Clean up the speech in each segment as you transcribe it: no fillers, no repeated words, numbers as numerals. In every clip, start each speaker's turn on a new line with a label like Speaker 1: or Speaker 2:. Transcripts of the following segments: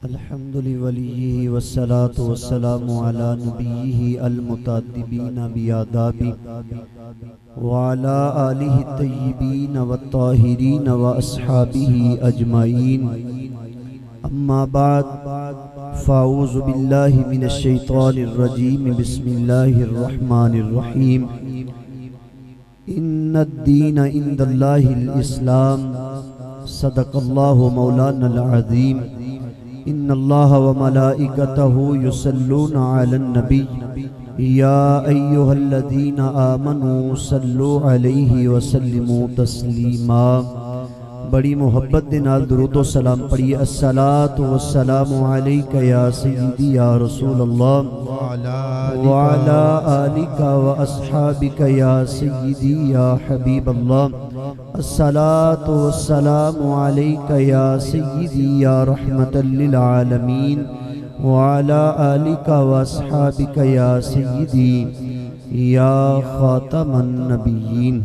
Speaker 1: अल्हम्दुलिल्लाहि वस्सलातु वस्सलामु अला नबिय्यिहि अल-मुतअद्दिबीन बिआदाबि व अला आलिहि तय्यिबीन वत्ताहिरीन व अस्हाबिहि अजमाइन। अम्मा बाद फ़ाऊज़ु बिल्लाहि मिनश शैतानिर रजीम। बिस्मिल्लाहिर रहमानिर रहीम। इन्नद-दीन इंदल्लाहिल इस्लाम। सदक़ल्लाहु मौलानल अज़ीम। इन्नल्लाह व मलाइकतहु युसल्लूना अलन नबी या अय्युहल्लज़ीना आमनू सल्लु अलैहि व सल्लिमू तस्लीमा। बड़ी मोहब्बत दे नाल दुरूद व सलाम पढ़िए। अस्सलातु वस्सलामु अलैका या सय्यदी या रसूल अल्लाह व अला आलिका व अस्हाबिका या सय्यदी या हबीब अल्लाह। अस्सलातु वस्सलामु अलैका या सय्यदी या रहमतल लिल आलमीन व अला आलिका व अस्हाबिका या सय्यदी या खातमन नबिय्यीन।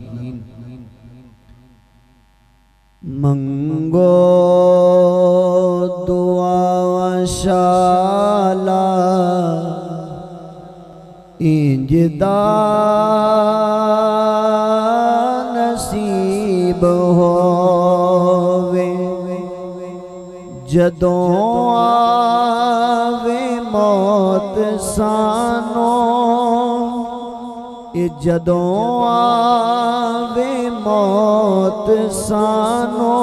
Speaker 1: मंगो दुआ शाला इंजदा नसीब होवे जदों आवे मौत सानो। जदों आवे मौत सानो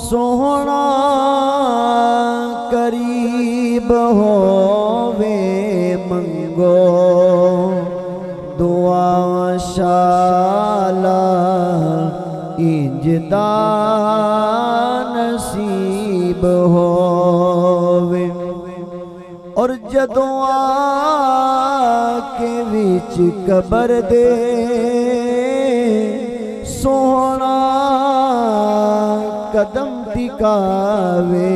Speaker 1: सोहना करीब होवे। मंगो दुआ शाला इंजदा नसीब होवे। और जदों आके विच कबर दे सोहना कदम टिकावे।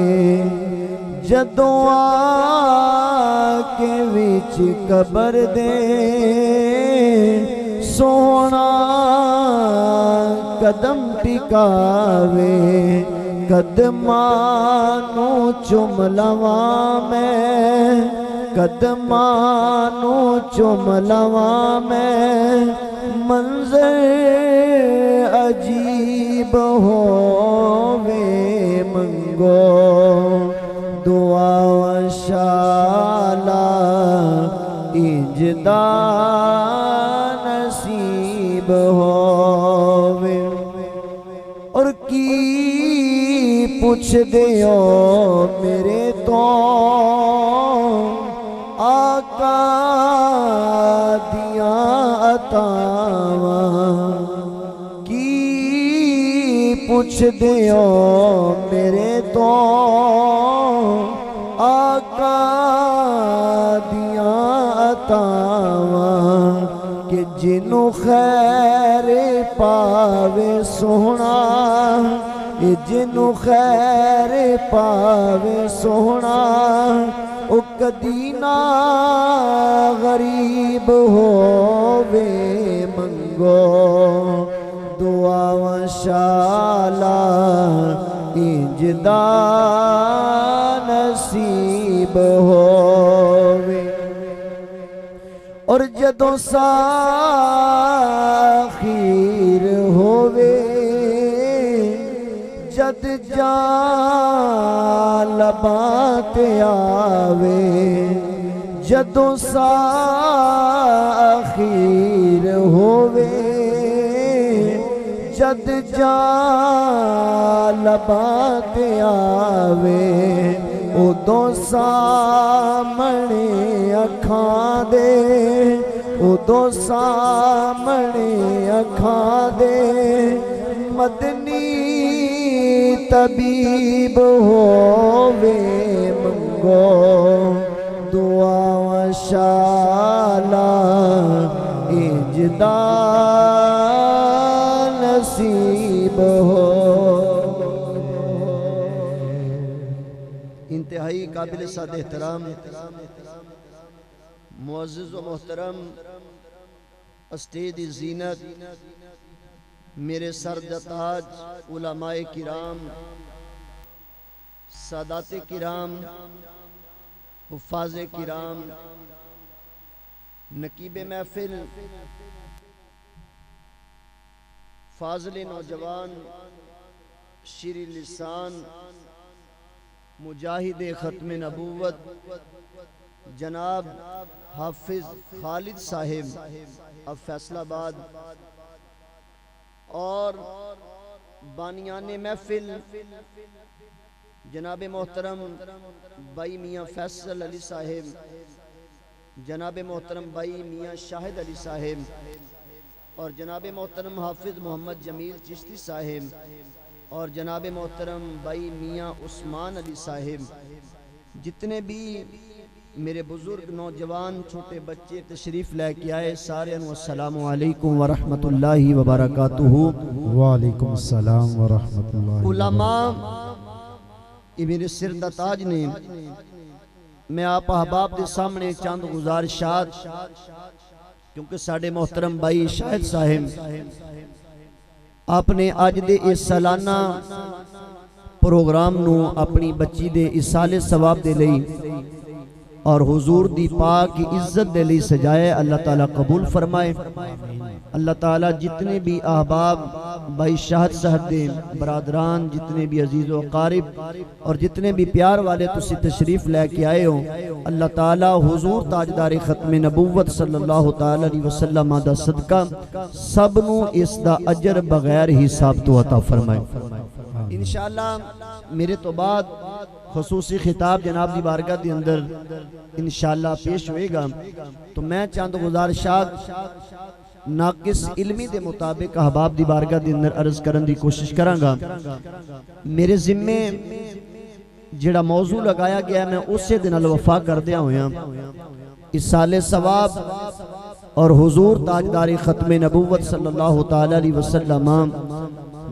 Speaker 1: जदों आके विच कबर दे सोहना कदम टिकावे। कदमानू चुम लवा मैं, कदमानू चुम लवा मैं। मंजर अजीब होवे। मंगो दुआ शाला इंजदा नसीब होवे। और की पुछ दियो मेरे तो आका दिया अतावां। की पुछ दियो मेरे तो आका दिया अतावां। कि जिन्नू खैर पावे सोहना, जिन्नू खैर पावे सोहना ओ कदी ना गरीब होवे। मंगो दुआ शाला इंजदा नसीब होवे। और जदों साखीर होवे जद जा लबां ते आवे। जदों साखीर होवे जद जा लबां ते आवे। उदों सामने अखां दे, उदों सामने अखां दे मदनी तबीब होवे। मंगो दुआ शाला इंजदा नसीब हो। इंतहाई काबिल साद एहतराम मुअज़्ज़िज़ व मोहतरम अस्तेद ज़ीनत मेरे सर दा ताज उलमाए किराम सादाते किराम, हुफ़ाज़े किराम, नकीबे महफिल, फाज़िले नौजवान, शीरी लिसान, मुजाहिदे ख़त्म नबूवत जनाब हाफिज खालिद साहिब अब फैसलाबाद, और बानियाने महफिल जनाब मोहतरम भाई मियाँ फैसल अली साहिब, जनाब मोहतरम भाई मियाँ शाहिद अली साहिब, और जनाब मोहतरम हाफिज मोहम्मद जमील चिश्ती साहिब, और जनाब मोहतरम भाई मियाँ उस्मान अली साहिब, जितने भी मेरे बुजुर्ग नौजवान छोटे बच्चे तशरीफ लेके आए, सारे अस्सलामु अलैकुम व रहमतुल्लाहि व बरकातुहू।
Speaker 2: वालेकुम अस्सलाम व रहमतुल्लाहि।
Speaker 1: उलमा ये मेरे सिर दा ताज ने, मैं आप अहबाब के सामने चंद गुजारिशात, क्योंकि साडे मोहतरम भाई शाहिद साहिब आपने अज दे इस सालाना प्रोग्राम नू अपनी बच्ची दे इसाले सवाब दे लई और हुजूर दी पाक की इज्जत दे लई सजाए। अल्लाह ताला कबूल फरमाए। अल्लाह ताला जितने भी अहबाब भाई शाहद साहब दे बरादरान, जितने भी अजीज़ व क़ारिब और जितने भी प्यार वाले तुसी तशरीफ लेके आए हो, अल्लाह ताला हुजूर ताजदार ख़त्म नबूवत सल्लल्लाहु ताला अलैहि वसल्लम दा सदका सब नू इस दा अजर बगैर हिसाब तो अता फरमाए। इंशाअल्लाह मेरे तो बाद खसूसी खिताब जनाब दी बारगाह के अंदर इंशाअल्लाह पेश होएगा, तो मैं चंद गुजारिशात नाकिस इल्मी दे मुताबिक अहबाब दी बारगाह दे अंदर अर्ज करन दी कोशिश करांगा। मेरे जिम्मे जेड़ा मौजू लगाया गया मैं उसे दे नाल वफा करदे होया इसाले सवाब और हुजूर ताजदारी ख़त्म नबूवत सल्लल्लाहु ताला अलैहि वसल्लम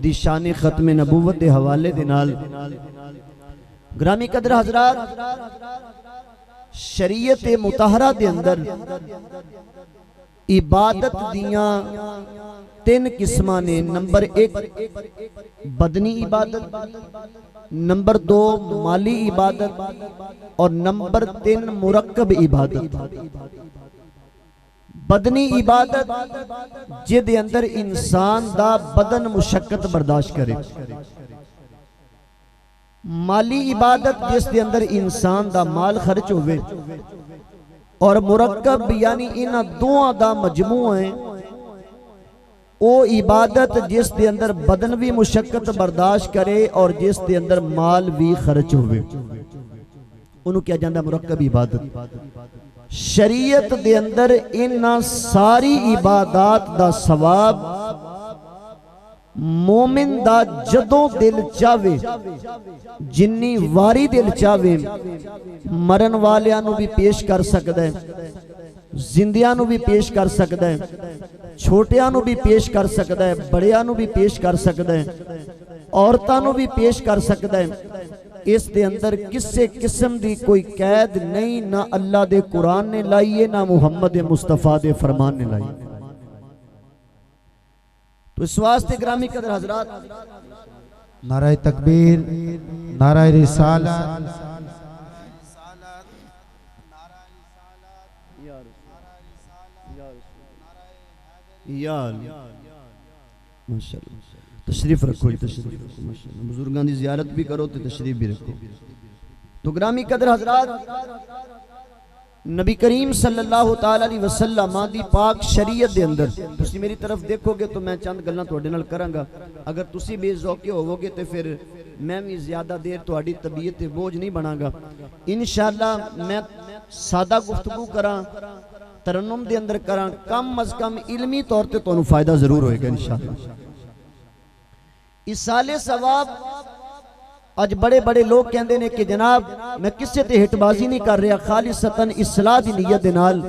Speaker 1: दी शान ख़त्म नबूवत दे हवाले दे नाल ग्रामी कदर हजरात, शरीयत मुताहरा दे अंदर इबादत दियां तीन किस्मां ने। नंबर एक बदनी इबादत, नंबर दो माली इबादत और नंबर तीन मुरक्कब इबादत। बदनी इबादत जिदे अंदर इंसान दा बदन मुशक्कत बर्दाश्त करे, माली इबादत जिस दे अंदर इंसान दा माल खर्च होवे, और मुरक्कब यानी इन्हां दोवां दा मजमू है ओ इबादत जिस दे अंदर बदन भी मुशक्कत बर्दाश्त करे और जिस दे अंदर माल भी खर्च होवे, उन्होंने क्या जाता मुरक्कब इबादत। शरीयत दे अंदर इन्हां सारी इबादत दा सवाब मोमिन दा जदों दिल चावे, जिन्नी वारी दिल चावे, मरन वालियां नू भी पेश कर सकदा है, जिंदियां नू भी पेश कर सकदा है, छोटियां नू भी पेश कर सकदा है, बड़ियां नू भी पेश कर सकदा है, औरतां नू भी पेश कर सकदा है। इस दे अंदर किसी किस्म दी कोई कैद नहीं, ना अल्लाह दे कुरान ने लाई है ना मुहम्मद मुस्तफा दे फरमान ने लाई। तो इस वास्ते ग्रामी कदर हजरात,
Speaker 2: नाराए तकबीर, नाराए रिसालत,
Speaker 1: तशरीफ रखो, बुजुर्गों की जियारत भी करो तो तशरीफ भी रखो। तो ग्रामी कदर हजरात, नबी करीम सल्लल्लाहु ताला अलैहि वसल्लम दी पाक शरीयत दे अंदर तुसी मेरी तरफ देखोगे तो मैं चंद गल्लां तुहाडे नाल करांगा। अगर तुसी बेज़ौके होवोगे तो फिर मैं भी ज्यादा देर तुहाडी तबीयत ते बोझ नहीं बनांगा। इंशाअल्लाह मैं सादा गुफ्तगू करां, तरन्नुम दे अंदर करां, कम अज कम इल्मी तौर ते तुहानू फायदा जरूर होएगा इंशाअल्लाह। इसाले सवाब अज बड़े बड़े लोग कहते हैं कि जनाब मैं किसी ते हिटबाजी नहीं कर रहा, खालिसतन इस्लाह दी नीयत दे नाल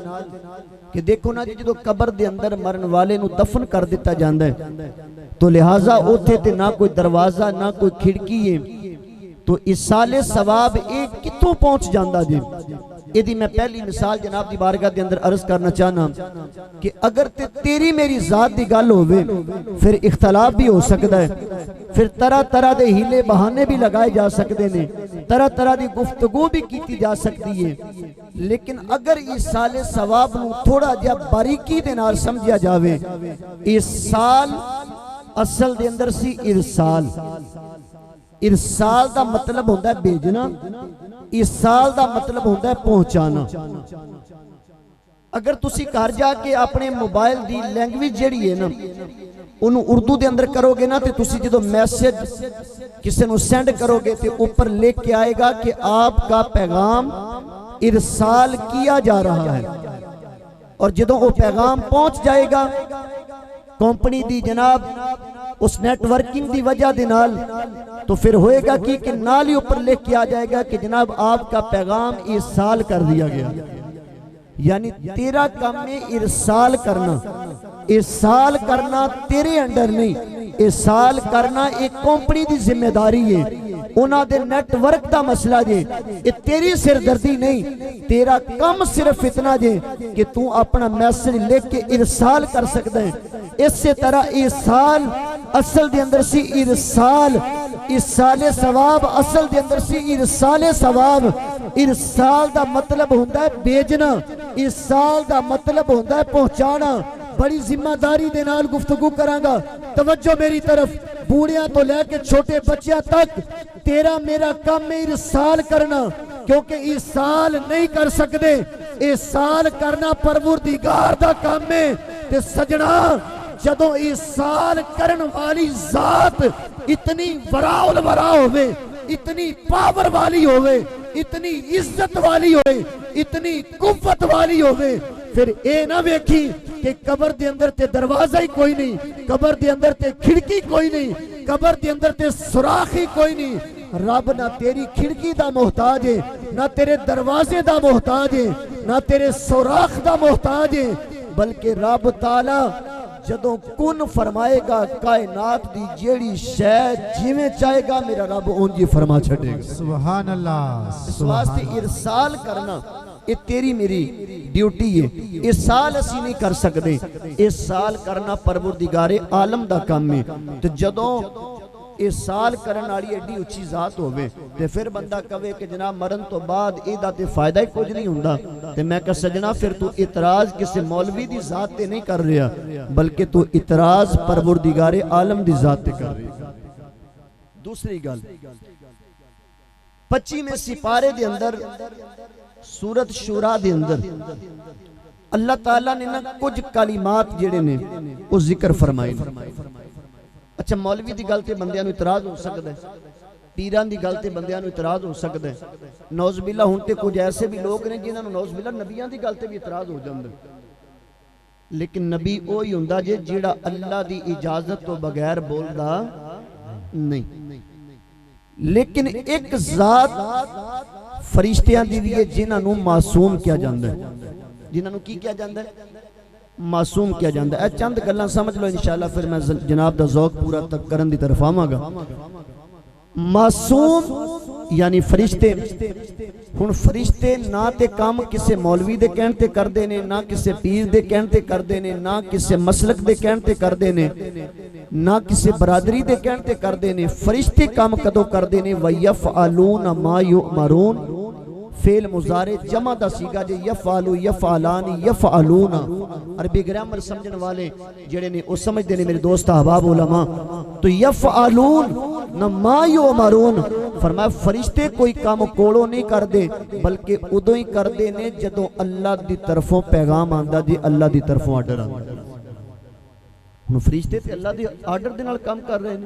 Speaker 1: कि देखो ना जी जो कबर दे अंदर मरन वाले नू दफन कर दिता जाता है तो लिहाजा उथे ते ना कोई दरवाजा ना कोई खिड़की है, तो इसाले सवाब एक कितों पहुंच जाता जी। यदि मैं पहली मिसाल जनाब दी बारगाह के अंदर अर्ज करना चाहना कि अगर तेरी मेरी जात की गल होवे फिर इख्तलाफ भी हो सकता है, फिर तरह तरह के हीले बहाने भी लगाए जा सकते हैं, तरह तरह की गुफ्तगू भी की जा सकती है। लेकिन अगर इस साले सवाब नूं थोड़ा जिहा बारीकी दे नाल समझिया जावे, इस साल असल दे अंदर सी इरसाल। इरसाल दा मतलब होता है भेजना, इरसाल दा मतलब होता है पहुंचाना। अगर तुसी घर जाके अपने मोबाइल दी लैंग्वेज जिहड़ी है ना उन्होंने उर्दू दे अंदर करोगे ना तो तुसी जो मैसेज किसी को सेंड करोगे तो ऊपर लिख के आएगा कि आपका पैगाम इरसाल किया जा रहा है। और जो वो पैगाम पहुंच जाएगा कंपनी दी जनाब उस नेटवर्किंग की वजह दे नाल, तो फिर होएगा कि नाल ही ऊपर लिख के आ जाएगा कि जनाब आपका पैगाम इरसाल कर दिया गया। यानी तेरा काम में इरसाल करना, इरसाल करना तेरे अंडर नहीं, इरसाल करना एक कंपनी की जिम्मेदारी है, उन्हां दे नेटवर्क का मसला जे, ये तेरी सिरदर्दी नहीं। तेरा काम सिर्फ इतना जे कि तू अपना मैसेज लिख के इरसाल कर सकता है। इसी तरह इरसाल असल दे अंदर सी इरसाल, इरसाले सवाब असल दे अंदर सी इरसाले सवाब। इरसाल दा मतलब होता है भेजना, इरसाल दा मतलब होता है पहुंचाना। बड़ी जिम्मेदारी दे नाल गुफ्तगू करांगा, तवज्जो मेरी तरफ, बूढ़िया तो लेके छोटे बच्चियां तक। तेरा मेरा काम है इरसाल करना, क्योंकि इरसाल नहीं कर सकते, इरसाल करना परवरदिगार दा काम है। ते सजना जदों इरसाल करन वाली जात इतनी वराउल वरा होवे, इतनी पावर वाली होवे, इतनी इज्जत वाली होवे, इतनी कुव्वत वाली होवे, फिर ए ना वेखी कि कबर दे अंदर ते दरवाजा ही कोई नहीं, कबर दे अंदर ते खिड़की कोई नहीं, कबर दे अंदर ते सुराख ही कोई नहीं। रब ना तेरी खिड़की दा मोहताज है, ना तेरे दरवाजे दा मोहताज है, ना तेरे सुराख दा मोहताज है, बल्कि रब ताला जदों कुन फरमाएगा कायनात दी जेड़ी शै जिवें चाहेगा मेरा रब उंज ही फरमा छड़ेगा।
Speaker 2: सुभान अल्लाह।
Speaker 1: इस वास्ते इरसाल करना ये तेरी मेरी ड्यूटी है। इरसाल असी नहीं कर सकते, इरसाल करना परवरदिगारे आलम दा काम है। तो जदों इरसाल करने वाली एडी उच्ची जात होवे ते फिर बंदा कहे कि जनाब मरन तो बाद इहदा ते फायदा ही कुछ नहीं हुंदा, ते मैं कह सजना फिर तू इतराज किसी मौलवी दी जात ते नहीं कर रहा, बल्कि तू इतराज परवरदिगारे आलम दी जात ते कर रहा। दूसरी गल 25वें सिपारे दे अंदर सूरत शूरा दे अंदर अल्लाह ताला ने ना कुछ कलिमात जेड़े ने वो जिक्र फरमाए। अच्छा मौलवी की गल से बंदियां नूं इतराज हो सकता है, पीरां की गल से बंदियां नूं इतराज हो सकता है, नौज़बिल्ला हुण ते कुछ ऐसे भी लोग ने जिन्हां नूं नौज़बिल्ला नबियां की गल से भी इतराज हो जाता। लेकिन नबी वो ही हुंदा जे जिहड़ा अल्लाह की इजाजत तो बगैर बोलदा नहीं। लेकिन एक जात फरिश्तियां दी भी है जिन्हां नूं मासूम किया जाता है, जिन्हां नूं की किया जाता है, मासूम किया जाता है। चंद गल्लां समझ लो इंशाअल्लाह, फिर मैं जनाब दा ज़ौक पूरा तक करन दी तरफ आवांगा। मासूम यानी फरिश्ते, हुण फरिश्ते ना ते काम किसी मौलवी दे कहण ते करदे ने, ना किसी पीर दे कहण ते करदे ने, ना किसी मसलक दे कहण ते करदे ने, ना किसी बरादरी दे कहण ते करदे ने। फरिश्ते काम कदों करदे ने? वयफ़अलून मा युअमरून, फेल मुजारे जमा दा सीगा जे यफ़अलू यफ़अलानी यफ़अलूना। अरबी ग्रामर समझने वाले जेड़े ने वो समझते ने मेरे दोस्त अहबाब उलमा। तो यफ़अलून न मा युअमरून, फरमाया फरिश्ते कोई काम कोलों नहीं करते, बल्कि उदों ही करते ने जदों अल्लाह दी तरफों पैगाम आंदा जी, अल्लाह दी तरफों आर्डर आंदा। हुण फरिश्ते ते अल्लाह दे आर्डर दे नाल काम कर रहे हैं,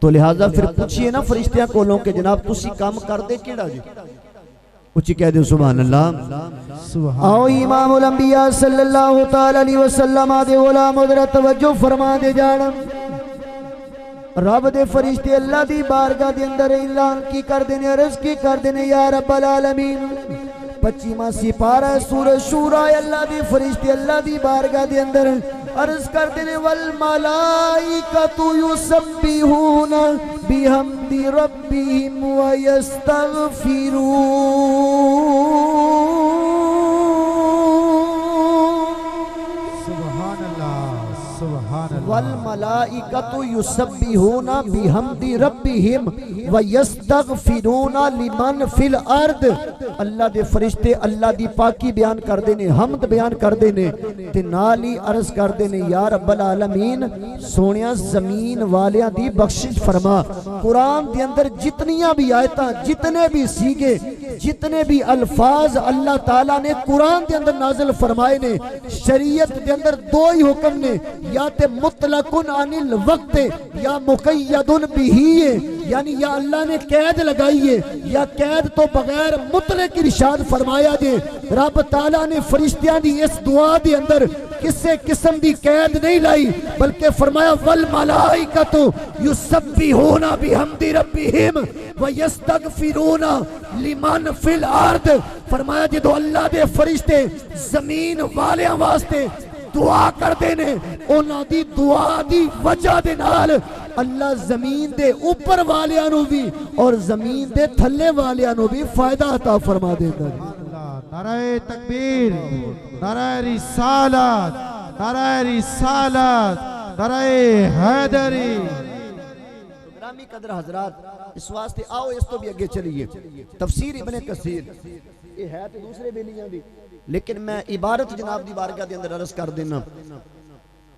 Speaker 1: तो लिहाजा फिर पूछिए ना फरिश्तियां कोलों के जनाब तुसी काम करदे किहड़ा जी? उची कह दो सुभान अल्लाह। आओ इमामुल अंबिया सल्लल्लाहु तआला अलैहि वसल्लम दे गुलाम उधर तवज्जो फरमा दे जान। रब दे फरिश्ते अल्लाह दी बारगाह दे अंदर ऐलान की कर देने, अर्ज की कर देने, या रब्बल आलमीन 25वां सिपारा सूरह शूरा, अल्लाह दे फरिश्ते अल्लाह दी बारगाह दे अंदर अर्ज कर देने, वल मलाइकतु युसब्बिहूना बिहम्दि रब्बिहिम व यस्तगफिरून। मलाइकतु युसब्बिहूना बिहम्दि रब्बिहिम व यस्तगफिरूना लिमन फिल अर्द। अल्लाह दे फरिश्ते अल्लाह दी पाकी बयान करदे ने, हम्द बयान करदे ने ते नाल ही अर्ज करदे ने या रब्बल आलमीन सोनिया जमीन वालियां दी बख्शिश फरमा। कुरान दे अंदर जितनियां भी आयतां, जितने भी सीगे, जितने भी अल्फाज अल्लाह ताला ने कुरान दे अंदर नाजिल फरमाए ने, शरीयत दे अंदर दो ही हुक्म ने, या ते मुतलकुन अनिल वक्त या मुकय्यदुन बिही, यानी या अल्लाह ने कैद लगाई है या कैद तो बगैर मुतलक इरशाद फरमाया जे। रब ताला ने फरिश्तियां दी इस दुआ दे अंदर किसी किस्म दी कैद नहीं लाई, बल्कि फरमाया वल मलाइकतु युसब्बिहूना बिहम्दि रब्बिहिम व यस्तगफिरूना लिमन फिल अर्द। फरमाया जो अल्लाह दे फरिश्ते जमीन वालियां वास्ते दुआ करते ने, उन्हां दी दुआ दी वजह दे नाल अल्लाह जमीन दे ऊपर वालियां नू भी और जमीन दे थल्ले वालियां नू भी फायदा अता फरमा देंदा है।
Speaker 2: नाराए तकबीर, नाराए रिसालत, नाराए रिसालत, नाराए हैदरी।
Speaker 1: ग्रामी कदर हजरात, इस वास्ते आओ इस तो भी अगे चलिए। तफसीर इब्ने कसीर ये है तो दूसरे बेलियां दी, लेकिन मैं इबारत जनाब दी बारगाह दे अंदर अर्ज कर देना।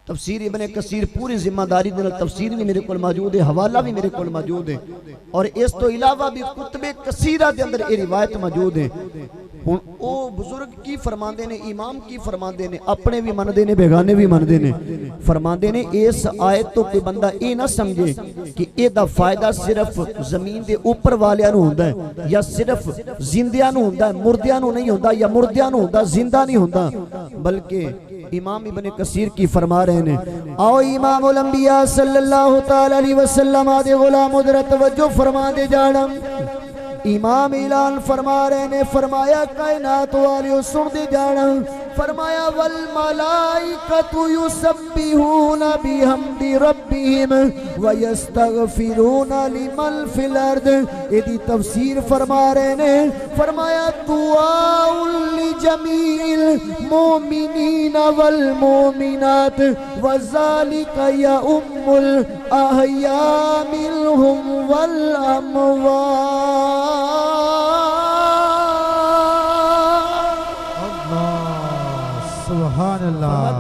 Speaker 1: तफसीर इब्ने कसीर पूरी जिम्मेदारी दे नाल तफसीर भी मेरे कोल मौजूद है, हवाला भी मेरे कोल मौजूद है, और इस तो इलावा भी कुतबे कसीरा दे अंदर ये रिवायत मौजूद है। हुण ओ बुजुर्ग की फरमांदे ने, इमाम की फरमांदे ने, अपने भी मनदे ने बेगाने भी मनदे ने। फरमांदे ने इस आयत तो कोई बंदा ये ना समझे कि एदा फायदा सिर्फ जमीन दे ऊपर वालियां नूं हुंदा है या सिर्फ जिंदियां नूं हुंदा है, मुर्दियां नूं नहीं हुंदा, या मुर्दियां नूं हुंदा जिंदा नहीं हुंदा। बल्कि इमाम इब्ने कसीर की फरमा रहे ने, आओ इमामुल अंबिया सल्लल्लाहु तआला अलैहि वसल्लम आदे गुलाम उधर तवज्जो फरमा दे जाना। इमाम ऐलान फरमा रहे ने, फरमाया कायनात वालियों सुन दे जाना। फरमाया वल मलाइकतु युसब्बिहूना बिहम्दि रब्बिहिम व यस्तगफिरूना लिमन फिल अर्द। इदी तफसीर फरमा रहे ने, फरमाया दुआउल लिजमील मोमिनीना वल मोमिनात व ज़ालिका या उम्मुल अहया मिनहुम वल अमवात।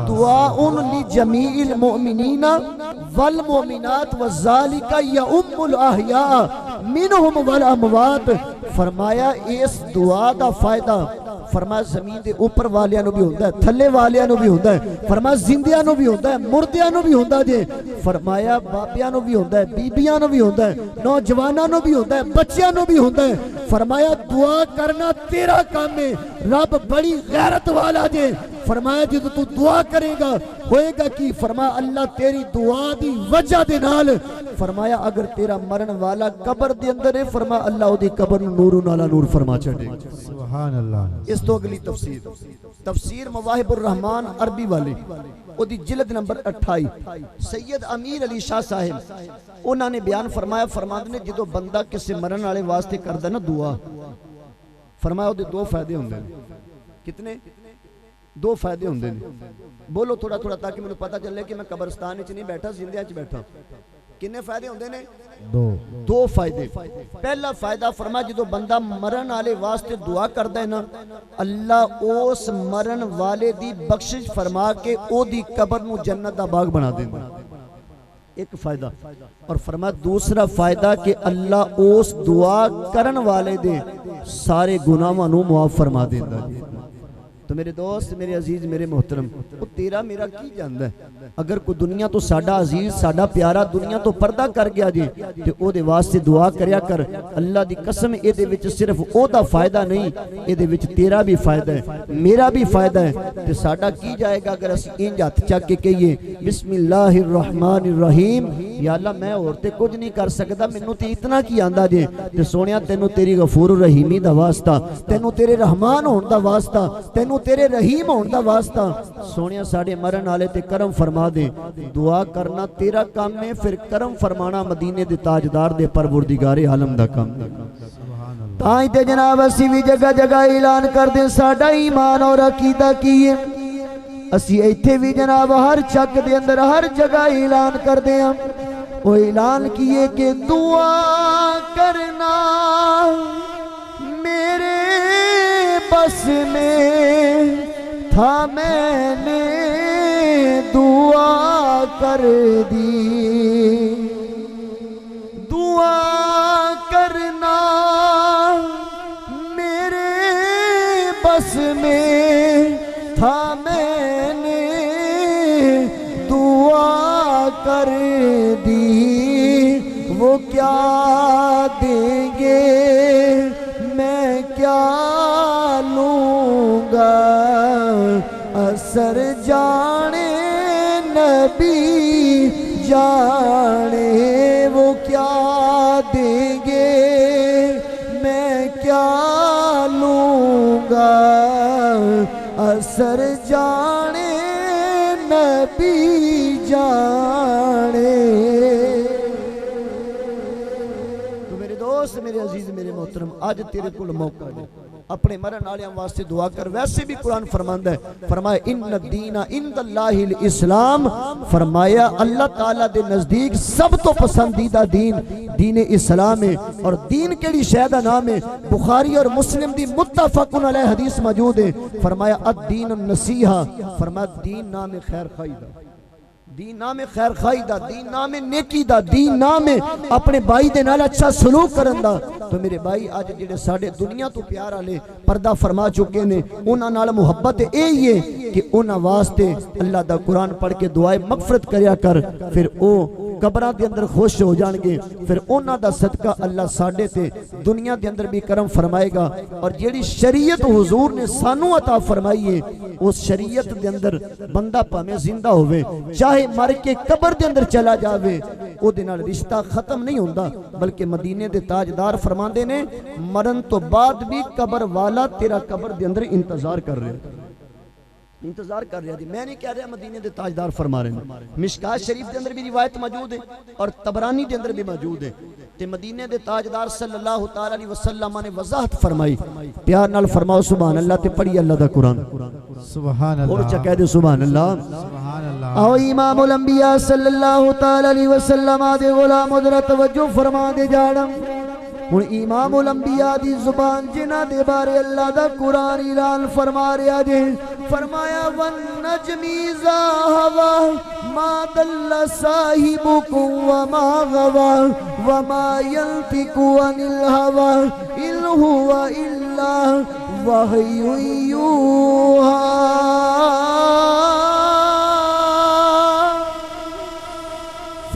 Speaker 1: दुआउन लिजमील मोमिनीना वल मोमिनात व ज़ालिका यउम्मुल अहया मिनहुम वल अमवात। फरमाया इस दुआ दा फायदा फरमाया जमीन दे ऊपर वालियां नूं भी हुंदा है, थल्ले वालियां नूं भी हुंदा है, फरमाया जिंदियां नूं भी हुंदा है, मुर्दियां नूं भी हुंदा जे। फरमाया बाबियां नूं भी हुंदा है, बीबियां नूं भी हुंदा है, नौजवानां नूं भी हुंदा है, बच्चियां नूं भी हुंदा है। फरमाया दुआ करना तेरा काम है, रब बड़ी गैरत वाला जे। फरमाया जब तू दुआ करेगा होएगा कि फरमाया अल्लाह तेरी दुआ दी वजह दे नाल, फरमाया अगर तेरा मरण वाला कब्र दे अंदर है, फरमाया अल्लाह ओदी कब्र नूं नूर नाला नूर फरमा छड़ेगा।
Speaker 2: सुभान अल्लाह।
Speaker 1: इस तो अगली तफसीर, तफसीर मवाहिबुर रहमान अरबी वाले ओदी जिल्द नंबर 28 सैयद अमीर अली शाह साहिब उन्होंने बयान फरमाया, फरमाते ने जो बंदा किसी मरण वाले वास्ते करदा ना दुआ, फरमाया ओदे दो फायदे होंदे ने। कितने? दो फायदे होंदे ने। बोलो थोड़ा थोड़ा ताकि मैंने पता चले कि मैं कब्रिस्तान च नहीं बैठा, जिंदियां च बैठा। किन्ने फायदे होंदे ने? दो फायदे। पहला फायदा फरमा जो बंदा मरण वाले वास्ते दुआ करदा है ना, अल्लाह उस मरण वाले दी बख्शिश फरमा के ओदी कब्र नूं जन्नत दा बाग बना देंदा। एक फायदा। और फरमा दूसरा फायदा कि अल्लाह उस दुआ करन वाले दे सारे गुनाहां नूं मुआफ फरमा देंदा। तो मेरे दोस्त, मेरे अजीज, मेरे मोहतरम, वो तेरा मेरा की जानदा है। अगर कोई दुनिया तो साडा अजीज साडा प्यारा दुनिया तो पर्दा कर गया जे ते ओदे वास्ते दुआ करया कर। अल्लाह दी कसम एदे विच सिर्फ ओदा फायदा नहीं, एदे विच तेरा भी फायदा है, मेरा भी फायदा है। ते साडा की जाएगा अगर असीं इंज हथ चक के कहिए बिस्मिल्लाहिर रहमानिर रहीम, या अल्लाह मैं और ते कुछ नहीं कर सकदा, मैनू ते इतना की आंदा जे। ते सोनिया तेनू तेरी गफूर रहीमी दा वास्ता, तेनू तेरे रहमान होण दा वास्ता, तेनू तेरे रहीम होने का वास्ता। सोनिया साडे मरण वाले ते करम फरमा दे। दुआ करना तेरा काम है, फिर करम फरमाना मदीने दे ताजदार दे परवरदिगारे आलम दा काम है। ताई ते जनाब असी भी जगह जगह ऐलान कर दे साडा ईमान और अकीदा की है। असी इत्थे भी जनाब हर चक दे अंदर हर जगह ऐलान करते हैं। वो ऐलान किए कि दुआ करना मेरे बस में था, मैंने दुआ कर दी। दुआ करना मेरे बस में था, मैंने दुआ कर दी। वो क्या देंगे मैं क्या लूँगा, असर जाने नबी जाने। वो क्या देंगे मैं क्या लूँगा, असर जाने नबी जाने। तो मेरे दोस्त, मेरे अजीज, मेरे मोहतरम, आज तेरे को मौका है अपने मरण वाले वास्ते दुआ कर। वैसे भी कुरान फरमांदा है, फरमाया इन्न दीना इंदल्लाहिल इस्लाम, फरमाया अल्लाह ताला दे नजदीक सब तो पसंदीदा दीन दीन इस्लाम है। और दीन केड़ी शै दा नाम है? बुखारी और मुस्लिम दी मुत्तफकुन अलैह हदीस मौजूद है। फरमाया अद-दीन नसीहा, फरमाया दीन नाम है खैर खाई दा, दीन नाम है खैर खाई दा, दीन नाम है नेकी दा, दीन नाम है अपने भाई दे नाल अच्छा सलूक करन दा। तो मेरे भाई अज जेडे साडे दुनिया तो प्यार वाले पर्दा फरमा चुके ने, उन्हां नाल मुहब्बत यही है कि उन्हां वास्ते अल्लाह दा कुरान पढ़ के दुआए मगफरत करया कर, फिर ओ कबरां दे अंदर खुश हो जाएंगे। फिर उन्हां दा सदका अल्लाह साडे ते दुनिया दे अंदर भी करम फरमाएगा। और जेड़ी शरीयत हुजूर ने सानू अता फरमाई है, उस शरीयत दे अंदर बंदा भावें जिंदा होवे चाहे मर के कबर दे अंदर चला जावे, ओदे नाल रिश्ता खत्म नहीं होंदा। बल्कि मदीने दे ताजदार फरमांदे ने, मरण तो बाद भी कबर वाला तेरा कबर दे अंदर इंतजार कर रहे, इंतजार कर रहा थी। मैं नहीं कह रहा, मदीने दे ताजदार फरमा रहे हैं। मिशकात शरीफ के अंदर भी रिवायत मौजूद है और तबरानी के अंदर भी मौजूद है। ते मदीने दे ताजदार सल्लल्लाहु तआला अलैहि वसल्लम ने वजाहत फरमाई, प्यार नाल फरमाओ सुभान अल्लाह ते पढ़ी अल्लाह दा कुरान।
Speaker 2: सुभान अल्लाह,
Speaker 1: और चा कह दे सुभान अल्लाह।
Speaker 2: सुभान अल्लाह।
Speaker 1: आओ इमामुल अंबिया सल्लल्लाहु तआला अलैहि वसल्लम दे गुलाम उधर तवज्जो फरमा दे जाड़म। हुण इमामुल अंबिया दी जुबान जिन्हां दे बारे अल्लाह दा कुरान ऐलान फरमा रहा जे, फरमाया वन नजमी इज़ा हवा मा दल्ला साहिबुकुम व मा गवा व मा यंतिकु अनिल हवा इन हुवा इल्ला वहयु यूहा।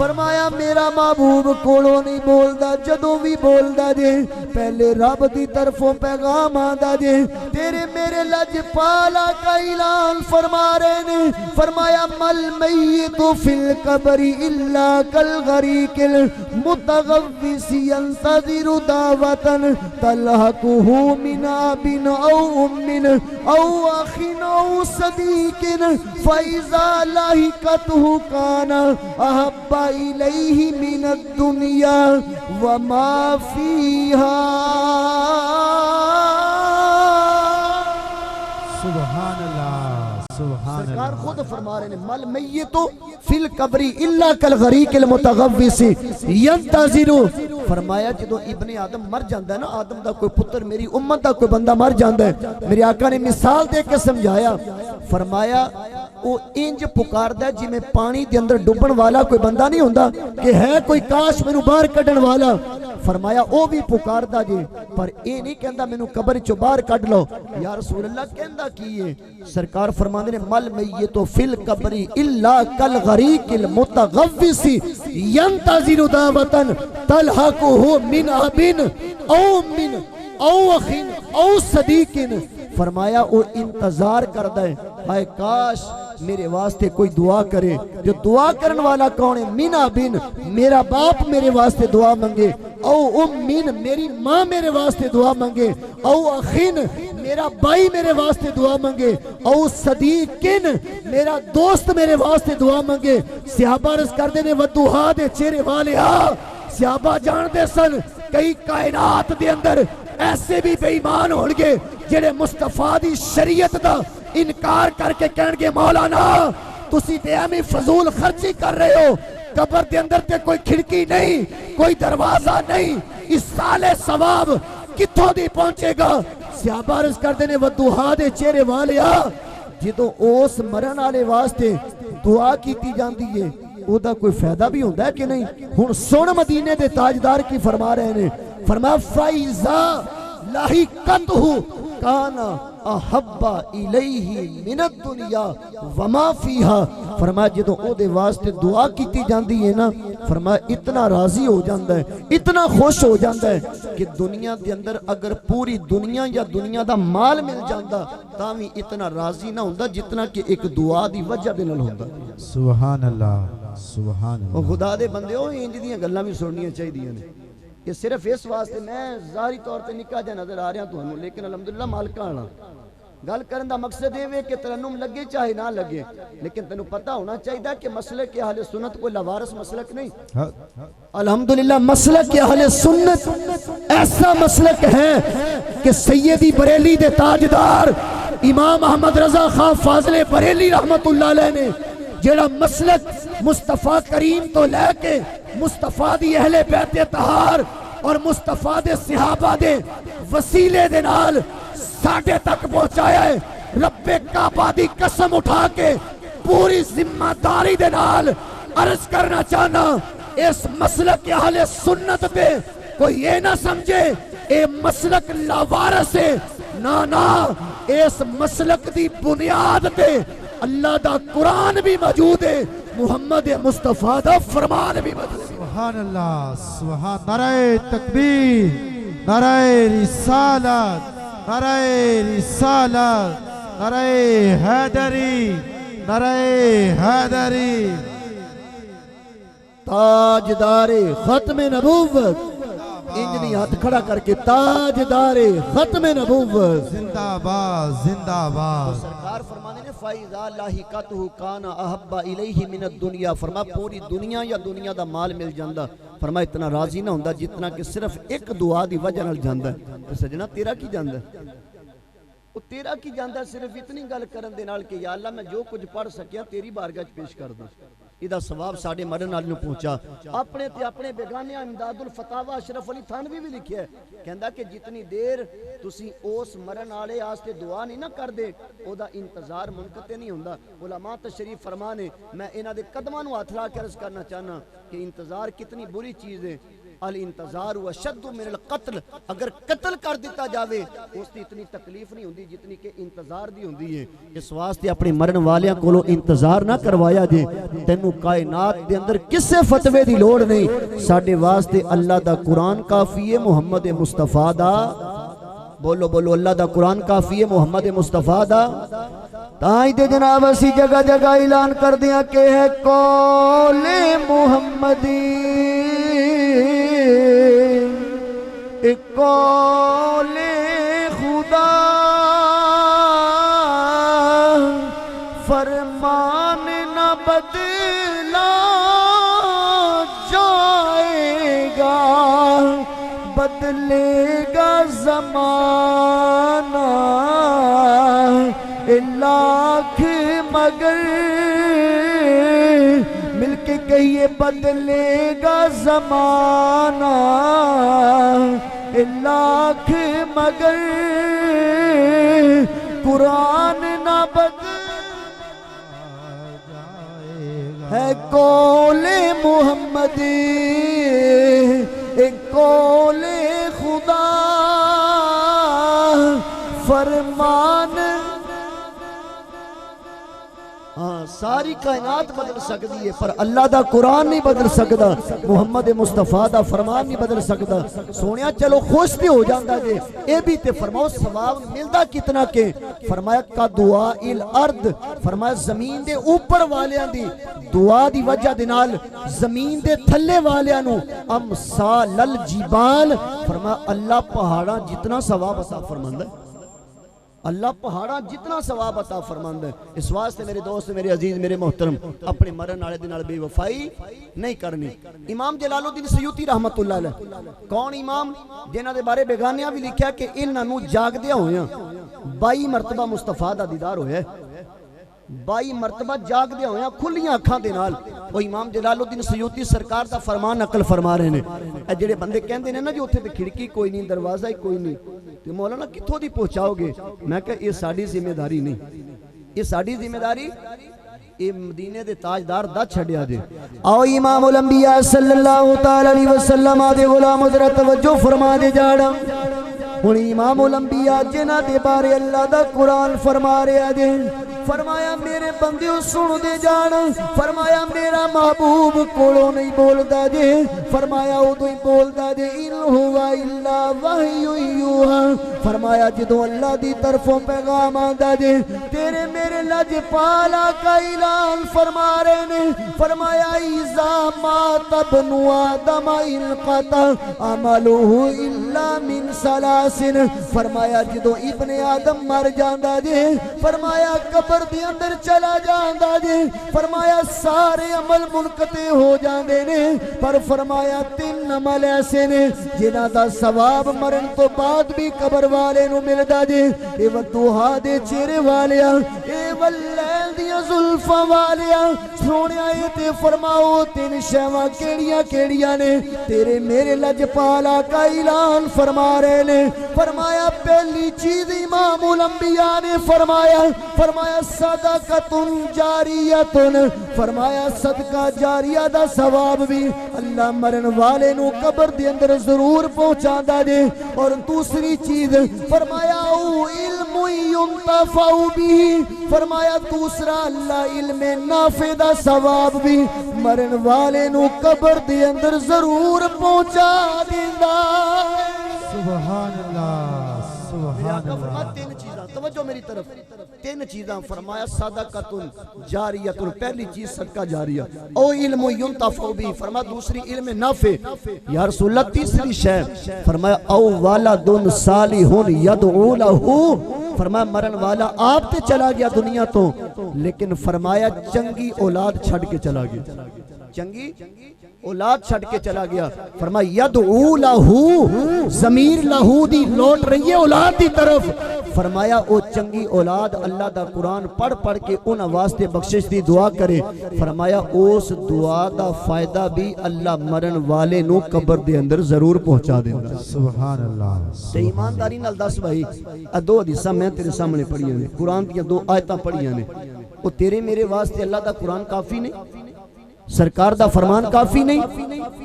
Speaker 1: फरमाया मेरा महबूब कोलों नहीं बोलदा, जदों भी बोलदा जे पहले रब दी तरफों पैगाम आंदा जे। तेरे मेरे लजपाला का ऐलान फरमा रहे ने, फरमाया मल मय्यितु फिल कब्रि इल्ला कल गरीकिल मुतगव्विसी यंतज़िरु दावतन तलहकुहु मिन अबिन औ उम्मिन औ अखिन औ सदीकिन फइज़ा लाहिकतहु काना अहब्बा इलैहि मिनद दुनिया व मा फीहा।
Speaker 2: सुभान अल्लाह, सुभान अल्लाह।
Speaker 1: सरकार खुद फरमा रहे हैं, मल मय्यितु फिल कब्रि इल्ला कल गरीकिल मुतगव्विसी यंतज़िरु। फरमाया जदों इब्ने आदम मर जाता है ना, आदम दा कोई पुत्र, मेरी उम्मत दा कोई बंदा मर जाता है, मेरे आका ने मिसाल दे के समझाया। फरमाया वो इंज पुकारदा है जिवें पानी दे अंदर डुबण वाला कोई बंदा नहीं होंदा कि है कोई काश मैनू बाहर कढण वाला। फरमाया वो भी पुकारदा जे, पर ये नहीं कहंदा मैनू कब्र चों बाहर कढ लो। या रसूल अल्लाह कहंदा की है? सरकार फरमांदे ने मल मय्यितु फिल कब्रि इल्ला कल गरीकिल मुतगव्विसी यंतज़िरु दावतन तलहकुहु मिन अबिन औ मिन औ अखिन औ सदीकिन। फरमाया वो इंतजार करदा है, हाय काश मेरे वास्ते कोई दुआ करे। जो दुआ करने वाला कौन है? मीना बिन, मेरा बाप मेरे वास्ते दुआ मांगे। औ उम्मिन, मेरी माँ मेरे वास्ते दुआ मांगे। औ अखिन, मेरा भाई मेरे वास्ते दुआ मांगे। औ सदीकिन, मेरा दोस्त मेरे वास्ते दुआ मांगे। सहाबा अर्ज़ करदे ने वदुहा दे चेहरे वाले आ। सहाबा जानते सन कई कायनात दे अंदर ऐसे भी बेईमान होंगे जेड़े मुस्तफा दी शरीयत दा इनकार करके कहणगे मौलाना तुसी ते एवें फजूल खर्ची कर रहे हो, कबर के अंदर ते कोई खिड़की नहीं, कोई दरवाजा नहीं, इस साले सवाब कित्थों दी पहुंचेगा। सहाबा अर्ज करदे ने वदुहा दे चेहरे वालिया जो उस मरण वाले वास्ते दुआ की जाती है ओदा कोई फायदा भी होता है कि नहीं। हुण सुन मदीने दे ताजदार की फरमा रहे ने, फरमाया फाइजा लाहिकतहु काना अहब्बा इलैहि मिनद दुनिया वमा फीहा। फरमाया जदों ओदे वास्ते दुआ की जाती है ना, फरमाया इतना राजी हो जाता है, इतना खुश हो जाता है कि दुनिया के अंदर अगर पूरी दुनिया या दुनिया का माल मिल जाता तां भी इतना राजी ना होंदा जितना कि एक दुआ की वजह दे नाल होंदा।
Speaker 2: सुभान अल्लाह, सुभान
Speaker 1: ओ
Speaker 2: अल्लाह।
Speaker 1: खुदा दे बंदे ओ इंज दियां गल्लां भी सुननियां चाहिए ने। ये सिर्फ इस वास्ते मैं ज़ाहिरी तौर पर निक्का जिहा नजर आ रहा तुहानू, लेकिन अलहमदुलिल्लाह मालका आना गल करन दा मकसद ये कि तरन्नुम लगे चाहे ना लगे, लेकिन तेनू पता होना चाहिए कि मसलक के अहले सुन्नत कोई लवारस मसलक नहीं। अल्हम्दुलिल्लाह मसलक के अहले सुन्नत ऐसा मसलक है कि सैयदी बरेली दे ताजदार इमाम अहमद रजा खां फाजले बरेली रहमतुल्लाह अलैह ने जेड़ा मसलक मुस्तफा करीम तो लैके मुस्तफा दी अहले बैत तहार और मुस्तफा दे सहाबा दे वसीले दे नाल साडे तक पहुंचाया है। रब्बे काबा दी कसम उठा के पूरी जिम्मेदारी दे नाल अर्ज करना चाहना, इस मसलक के अहले सुन्नत पे कोई ये ना समझे ए मसलक लावारस है, ना ना इस मसलक दी बुनियाद पे अल्लाह दा कुरान भी मौजूद है, मुहम्मद मुस्तफा दा फरमान भी मौजूद है।
Speaker 2: सुभान अल्लाह, सुभान। नारे तकबीर, नारे रिसालत, नारे रिसालत, नारे हैदरी, नारे हैदरी। ताजदारे खत्म नबूवत, इंजनी हाथ खड़ा करके ताजदारे खत्म नबूवत जिंदाबाद, जिंदाबाद।
Speaker 1: सरकार फरमाने ने फाइजा लाहिकतहु काना अहब्बा इलैहि मिनद दुनिया। फरमा पूरी दुनिया या दुनिया दा माल मिल जांदा, फरमा इतना राजी ना होंदा जितना कि सिर्फ एक दुआ दी वजह नाल जांदा। ते सजना तेरा की जांदा, वो तेरा की जांदा सिर्फ इतनी गल करन दे नाल कि या अल्लाह मैं जो कुछ पढ़ सकिया तेरी बारगाह च पेश कर दा, इदा सवाब साडे मरन वाले पहुंचा। अपने ते अपने बेगाने इमदादुल फतावा अशरफ अली थानवी भी लिखिया है, कहंदा कि जितनी देर तुसी उस मरन वाले आस्ते दुआ नहीं ना करदे ओदा इंतजार मुनकते नहीं हुंदा। उलमा तशरीफ फरमाने, मैं इन्हां दे कदमां नूं हथ ला के अर्ज करना चाहना कि इंतजार कितनी बुरी चीज है। अल इंतजार अशद्दु मिनल कत्ल, अगर कत्ल कर दिता जावे उसकी इतनी तकलीफ नहीं होंदी जितनी कि इंतजार दी होंदी है। इस वास्ते अपने मरन वालियां कोलों इंतजार ना करवाया जे। तेनू कायनात दे अंदर किसे फतवे दी लोड़ नहीं, साडे वास्ते अल्लाह दा कुरान काफी है, मुहम्मद मुस्तफा दा बोलो बोलो अल्लाह दा कुरान काफी है, मुहम्मद मुस्तफा दा। ताई दे जनाब असी जगह जगह ऐलान कर दिया कि है कौले मुहम्मदी, कौले खुदा फरमान न बदला जाएगा, बदलेगा जमाना लाख मगर, मिलके कहिए बदलेगा जमाना लाख मगर, कुरान ना बदल है कौले मुहम्मदी, कौले खुदा फरमान। हाँ सारी कायनात बदल सकती है पर अल्लाह दा कुरान नहीं बदल सकता, मुहम्मद मुस्तफा दा फरमान नहीं बदल सकता। सोनिया चलो खुश भी हो जाता जे, ये भी ते फरमाओ सवाब मिलता कितना के। फरमाया का दुआ इल अर्द, फरमाया जमीन दे ऊपर वालियां दी दुआ दी वजह दे नाल जमीन दे थल्ले वालियां नु अमसालल जिबाल, फरमाया अल्लाह पहाड़ा जितना सवाब अता फरमांदा है, अल्लाह पहाड़ा जितना सवाब अता फरमांदा है। इस वास्ते मेरे दोस्त मेरे अजीज मेरे मोहतरम अपने मरन वाले दे नाल बेवफाई नहीं करनी। इमाम जलालुद्दीन सयूती रहमतुल्लाह अलैह कौन इमाम जिन्हां दे बारे बेगानियां भी लिखिया कि इन्हां नूं जागदियां होया 22 मरतबा मुस्तफा दा दीदार होया 22 मरतबा जागदे होया खुलियां अखां दे नाल। ओ इमाम जलालुद्दीन सयूती सरकार दा फरमान नकल फरमा रहे ने। ए जेड़े बंदे कहंदे ने ना जी उत्थे ते खिड़की कोई नहीं दरवाजा ही कोई नहीं ते मौलाना कित्थों दी पहुंचाओगे? मैं कहा ये साडी जिम्मेदारी नहीं, ये साडी जिम्मेदारी ये मदीने दे ताजदार दा छड़िया जे। आओ इमाम उल अंबिया सल्लल्लाहु तआला अलैहि वसल्लम दे गुलाम हज़रत तवज्जो फरमा दे जाड़ा। हुण इमाम उल अंबिया जिन्हां दे बारे अल्लाह दा कुरान फरमा रहा जे। फरमाया मेरे बंदे सुन दे जान, फरमाया मेरा महबूब कोलों नहीं बोलदा जे, फरमाया उदों ही बोलदा जे इन हुवा इल्ला वहयु यूहा। फरमाया जदों अल्लाह दी तरफों पैगाम आंदा जे तेरे मेरे लजपाला का ऐलान फरमा रहे ने। फरमाया इज़ा मात इब्नु आदम इनक़ता अमलुहु इल्ला मिन सलासिन। फरमाया जदों इब्ने आदम मर जांदा जे फरमाया कब्र दे अंदर चला जांदा जे। फरमाया सारे अमल मुनक़ते हो जांदे ने पर फरमाया 3 अमल ऐसे ने जिन्हां दा सवाब मरण तो बाद भी कब्र वाले नू मिलदा जे। ए वदुहा दे चेहरे वालिया, ए वल्लैल दियां जुल्फां वालिया, सोनिया ए ते फरमाओ 3 शैवां केड़ियां केड़ियां ने? तेरे मेरे लजपाला का ऐलान फरमा रहे ने। फरमाया पहली चीज इमाम उल अंबिया ने फरमाया, फरमाया सदक़तुन जारियतुन। फरमाया सदका जारिया दा सवाब भी अल्लाह मरन वाले नू कब्र दे अंदर जरूर पहुंचांदा जे। और दूसरी चीज फरमाया इल्मु युंतफउ बिही। फरमाया दूसरा अल्लाह इल्मे नाफे दा सवाब भी मरन वाले नू कब्र दे अंदर जरूर पहुंचा देंदा।
Speaker 2: सुभान अल्लाह, सुभान अल्लाह।
Speaker 1: 3 चीज़ां तवज्जो मेरी तरफ, 3 चीज़ां फरमाया सदक़तुन जारियतुन, पहली चीज सदका जारिया। ओ इल्मु युंतफउ बिही, फरमाया दूसरी इल्म नाफे। या रसूलल्लाह तीसरी शय फरमाया औ वालदुन सालिहुन यदउ लहू। फरमाया मरन वाला आप ते चला गया दुनिया तो लेकिन फरमाया चंगी औलाद छड़ के चला गया, चंगी औलाद छड़ के चला गया। फरमाया यदउ लहू, ज़मीर लहू दी लौट रही है औलाद दी तरफ। फरमाया ओ चंगी औलाद अल्लाह दा कुरान पढ़ पढ़ के उन वास्ते बख्शिश दी दुआ करे। फरमाया उस दुआ दा फायदा भी अल्लाह मरन वाले नू कब्र दे अंदर जरूर पहुंचा देंदा।
Speaker 2: सुभान अल्लाह।
Speaker 1: ते ईमानदारी नाल दस भाई आ 2 हदीसां मैं तेरे सामने पढ़ियां ने, कुरान दी 2 आयतां पढ़ियां ने। ओ तेरे मेरे वास्ते अल्लाह दा कुरान काफी नहीं, सरकार दा फरमान काफी नहीं?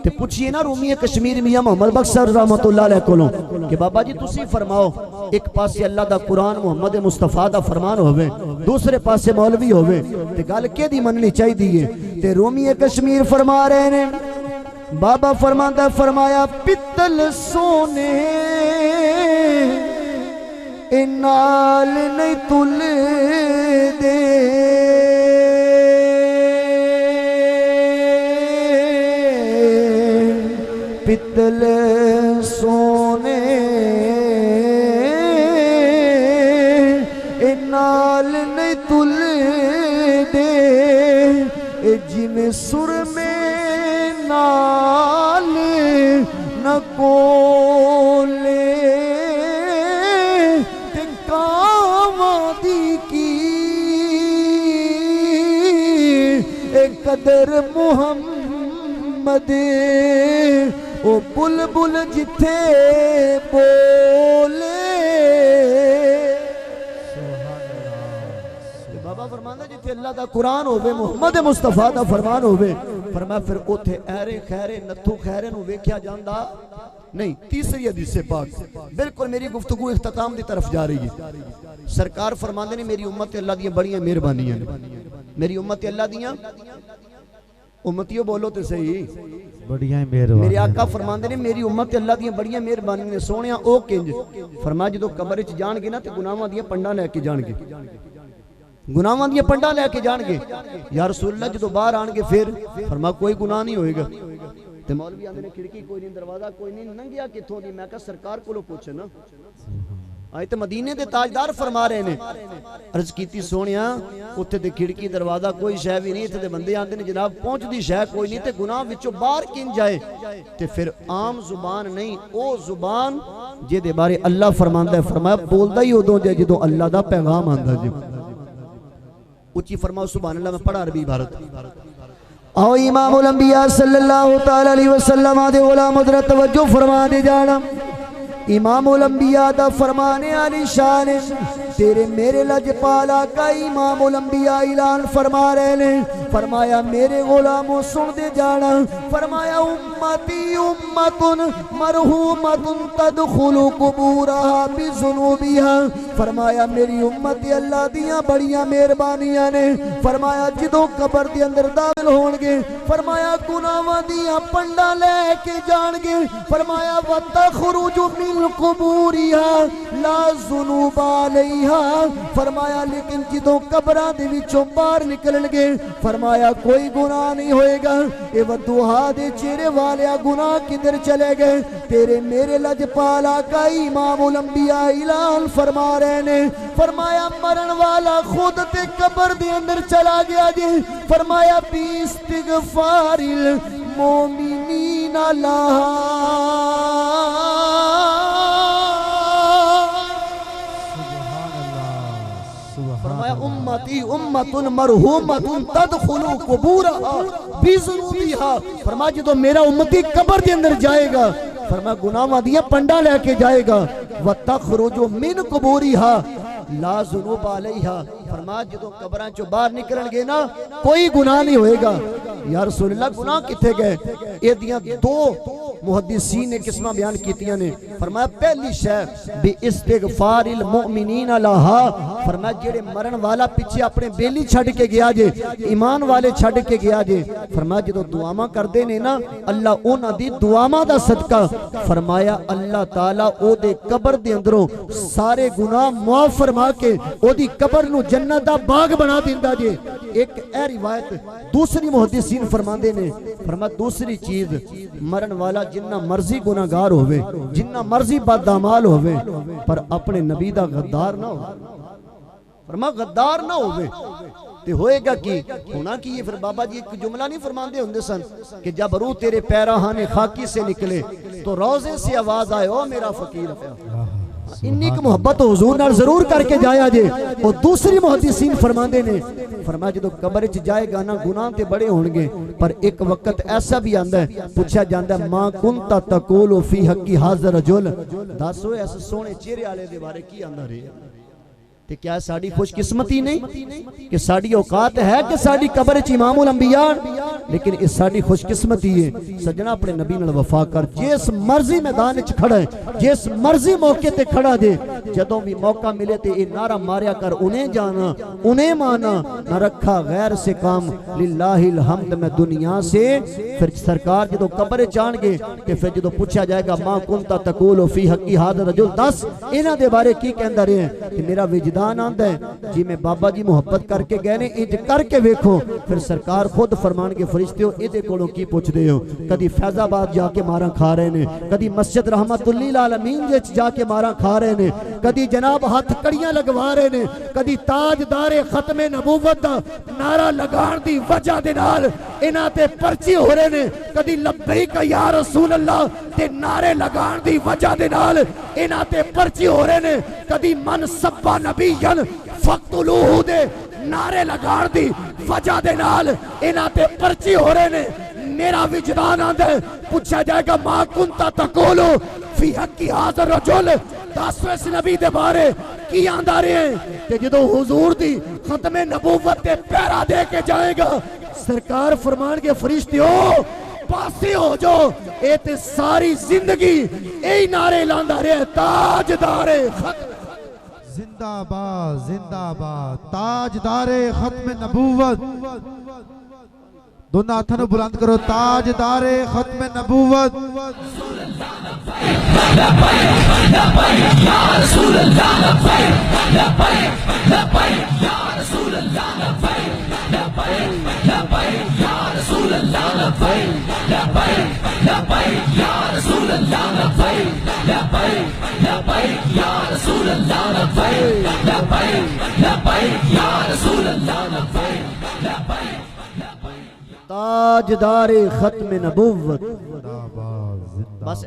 Speaker 1: ते पूछिए ना रूमी कश्मीर मियां मोहम्मद बख्श रहमतुल्लाह अलैह कोलों कि बाबा जी तुसी फरमाओ एक पासे अल्लाह दा कुरान मुहम्मद मुस्तफा दा फरमान होवे, दूसरे पासे मौलवी होवे ते गल केदी मननी चाहिए? ते रूमी कश्मीर फरमा रहे ने, बाबा फरमांदा फरमाया पित्तल सोने ए नाल नहीं तुल दे, पित्तल सोने ए नाल नहीं तुल दे, जिमें सुर में नाल न कोले ते कावां दी की ए कदर मुहम्मद ओ बुलबुल जिथे बोले। बाबा फरमांदा जिथे अल्लाह दा कुरान होवे मुहम्मद मुस्तफा दा फरमान होवे फरमाया फिर उथे ऐरे खैरे नथु खैरे नू वेख्या जांदा नहीं। तीसरी हदीस पाक बिल्कुल मेरी गुफ्तगू इख्तिताम दी तरफ जा रही है। सरकार फरमांदे ने मेरी उम्मत अल्लाह दी बड़ियां मेहरबानियां ने, मेरी उम्मत अल्लाह दी उम्मतियों बोलो तो सही
Speaker 2: बढ़िया मेहरबानी।
Speaker 1: मेरे आका फरमांदे ने मेरी उम्मत अल्लाह दी बड़ियां मेहरबानियां ने। सोहणिया ओ किंज फरमाया जदों कब्र च जाणगे ना ते गुनाहां दी पंडा लैके जाणगे, गुनाहां दी पंडा लैके जाणगे। या रसूलल्लाह जदों बाहर आणगे फिर फरमाया कोई गुनाह नहीं होएगा। ते मौलवी आंदे ने खिड़की कोई नहीं, दरवाजा कोई नहीं, नंगिया कित्थों दी? मैं कहा सरकार कोलों पुछ ना, आए तो मदीने दे ताजदार फरमा रहे ने। अर्ज कीती सोहणिया उत्थे ते खिड़की दरवाजा कोई शै भी नहीं, इत्थे दे बंदे आंदे ने जनाब पहुंचदी शै कोई नहीं ते गुनाह विचों बाहर किन जाए? ते फिर आम जुबान नहीं, ओ जुबान जिहदे बारे अल्लाह फरमांदा है, फरमाया बोलदा ही उदों जे जदों अल्लाह दा पैगाम आंदा जी। उच्ची फरमाओ सुभान अल्लाह। मैं पढ़ा अरबी इबारत। आओ इमामुल अंबिया सल्लल्लाहु तआला अलैहि वसल्लम दे गुलाम हज़रत तवज्जो फरमा दे जाना। इमामुल अंबिया दा फरमाने आली शान तेरे मेरे लजपाला का इमामुल अंबिया ऐलान फरमा रहे ने। फरमाया मेरे गुलामों सुन दे जाना। फरमाया उम्मती उम्मतुन मरहूमतुन तदखुलु कुबूरहा बिजुनूबिहा। फरमाया मेरी उम्मत अल्लाह दियां बड़ियां मेहरबानियां ने। फरमाया जिदों कबर दे अंदर दाखिल होणगे, फरमाया गुनाहां दियां पंडा लेके जाणगे। फरमाया वतखरुजु मिन कुबूरिहा ला जुनूबा अलैहा। फरमाया लेकिन जिदों कबरां दे विचों बाहर निकलणगे, फरमाया कोई गुनाह नहीं होएगा। ए वदुहा दे चेहरे वाले गुनाह किधर चले गए? तेरे मेरे लजपाला का इमामुल अंबिया ऐलान फरमा रहे ने। फरमाया मरण वाला खुद ते कबर दे अंदर चला गया जी। फरमाया बिस्तिगफारिल मोमिनीना लहा। फरमाया उम्मती उम्मतुन मरहूमतुन तदखुलु कुबूरहा बिजुनूबिहा। फरमाया जो मेरा उम्मती कबर के अंदर जाएगा, फरमाया गुनाहां दियां पंडा लेके जाएगा। व तखरुजु मिन कुबूरिहा ला जुनूब अलैहा। फरमाया जो कबरां चों बाहर निकलणगे ना, कोई गुनाह नहीं होएगा। या रसूलल्लाह गुनाह किथे गए? ए दियां दो मुहद्दिसीन ने किस्मां बयान कीतियां ने। फरमाया पहली शय बि इस्तिगफारिल मुमिनीन लहा। फरमाया जेड़े मरण वाला पीछे अपने बेली छड़ के गया जे, ईमान वाले छड़ के गया जे, फरमाया जो दुआवां करदे ने ना, अल्लाह उन्हां दी दुआवां दा सदका फरमाया अल्लाह ताला ओदे कबर दे अंदरों सारे गुनाह माफ फरमा के ओदी कबर नूं जन्नत दा बाग बना दिंदा जे। एक ए रिवायत दूसरी मुहद्दिसीन फरमांदे ने। फरमाया दूसरी चीज, मरण वाला जिन्ना मर्जी गुनाहगार होवे, जिन्ना मर्जी बदअमाल होवे, पर अपने नबी दा गद्दार ना हो। फरमा गद्दार ना होवे ते होएगा कि होना कि ये फिर बाबा जी एक जुमला नहीं फरमाते होंगे सन कि जब रूह तेरे पैराहाने खाकी से निकले तो रोजे से आवाज आए ओ मेरा फकीर। इन्नी की मोहब्बत हुजूर नाल जरूर करके जाया जे। और दूसरी मुहद्दिसीन फरमाते ने, फरमाया जो कब्र च जाएगा ना, गुनाह ते बड़े होंगे, पर एक वक्त ऐसा भी आंदा है, पूछा जाता है मां कुंता तकूलु फी हक्की हाज़र रजुल। दसो ऐसे सोहने चेहरे वाले दे बारे की आंदा रहे? ते क्या साड़ी खुशकिस्मती नहीं कि साड़ी औकात है कि साड़ी कब्र च इमामुल अंबिया? लेकिन इस साड़ी खुशकिस्मती है सजना अपने नबी नाल वफा कर। जिस मर्जी मैदान च खड़ा है, जिस मर्जी मौके ते खड़ा जे, जदों भी मौका मिले ते ये नारा मारिया कर, उन्हें जाना उन्हें माना, न रखा गैर से काम लिल्लाहिल हम्द। में दुनिया से फिर सरकार जो कब्र च आणगे ते फिर जो पूछा जाएगा मां कुंता तकूलु फी हक्की हाज़र रजुल, दस इन्हां दे बारे की कहंदा रहे कि मेरा विजदान आंदा है जी मैं बाबा जी मुहब्बत करके गए ने, इंज करके वेखो। फिर सरकार खुद फरमानगे फरिश्ते इहदे कोलों की पुछदे हो? कदी फैजाबाद जाके मारा खा रहे ने, कदी मस्जिद रहमतुल्लिल आलमीन विच जाके मारा खा रहे ने, कदी जनाब हाथ कड़ियां लगवा रहे ने, कदी ताजदारे खत्मे नबूवत दा नारा लगाण दी वजह दे नाल इन्हां ते पर्ची हो रहे ने, कदी लब्बैक या रसूल अल्लाह ते नारे लगाण दी वजह दे नाल इन्हां ते पर्ची हो रहे ने, कदी मन सब्बा नबीयन फक्तुलूहु दे नारे लगाण दी वजह दे नाल इन्हां ते पर्ची हो रहे ने। मेरा विजदान आंदा है, पूछा जाएगा मां कुंता तकूलु फी हक्की हाज़र रजुल, दसो इस नबी दे बारे की आंदा रहे ते जदों हुजूर दी खत्मे नबूवत ते पहरा दे के जाएगा, सरकार फरमानगे फरिश्तियो पासे हो जाओ। ए ते सारी जिंदगी यही नारे लांदा रहे, ताजदारे खत्म
Speaker 2: जिंदाबाद जिंदाबाद ताजदारे खत्म नबूवत। दोनों हाथों को बुलंद करो, ताजदारे खत्म नबूवत।
Speaker 1: ताजदारे खत्म नबूवत।
Speaker 2: जिंदाबाद जिंदाबाद।
Speaker 1: बस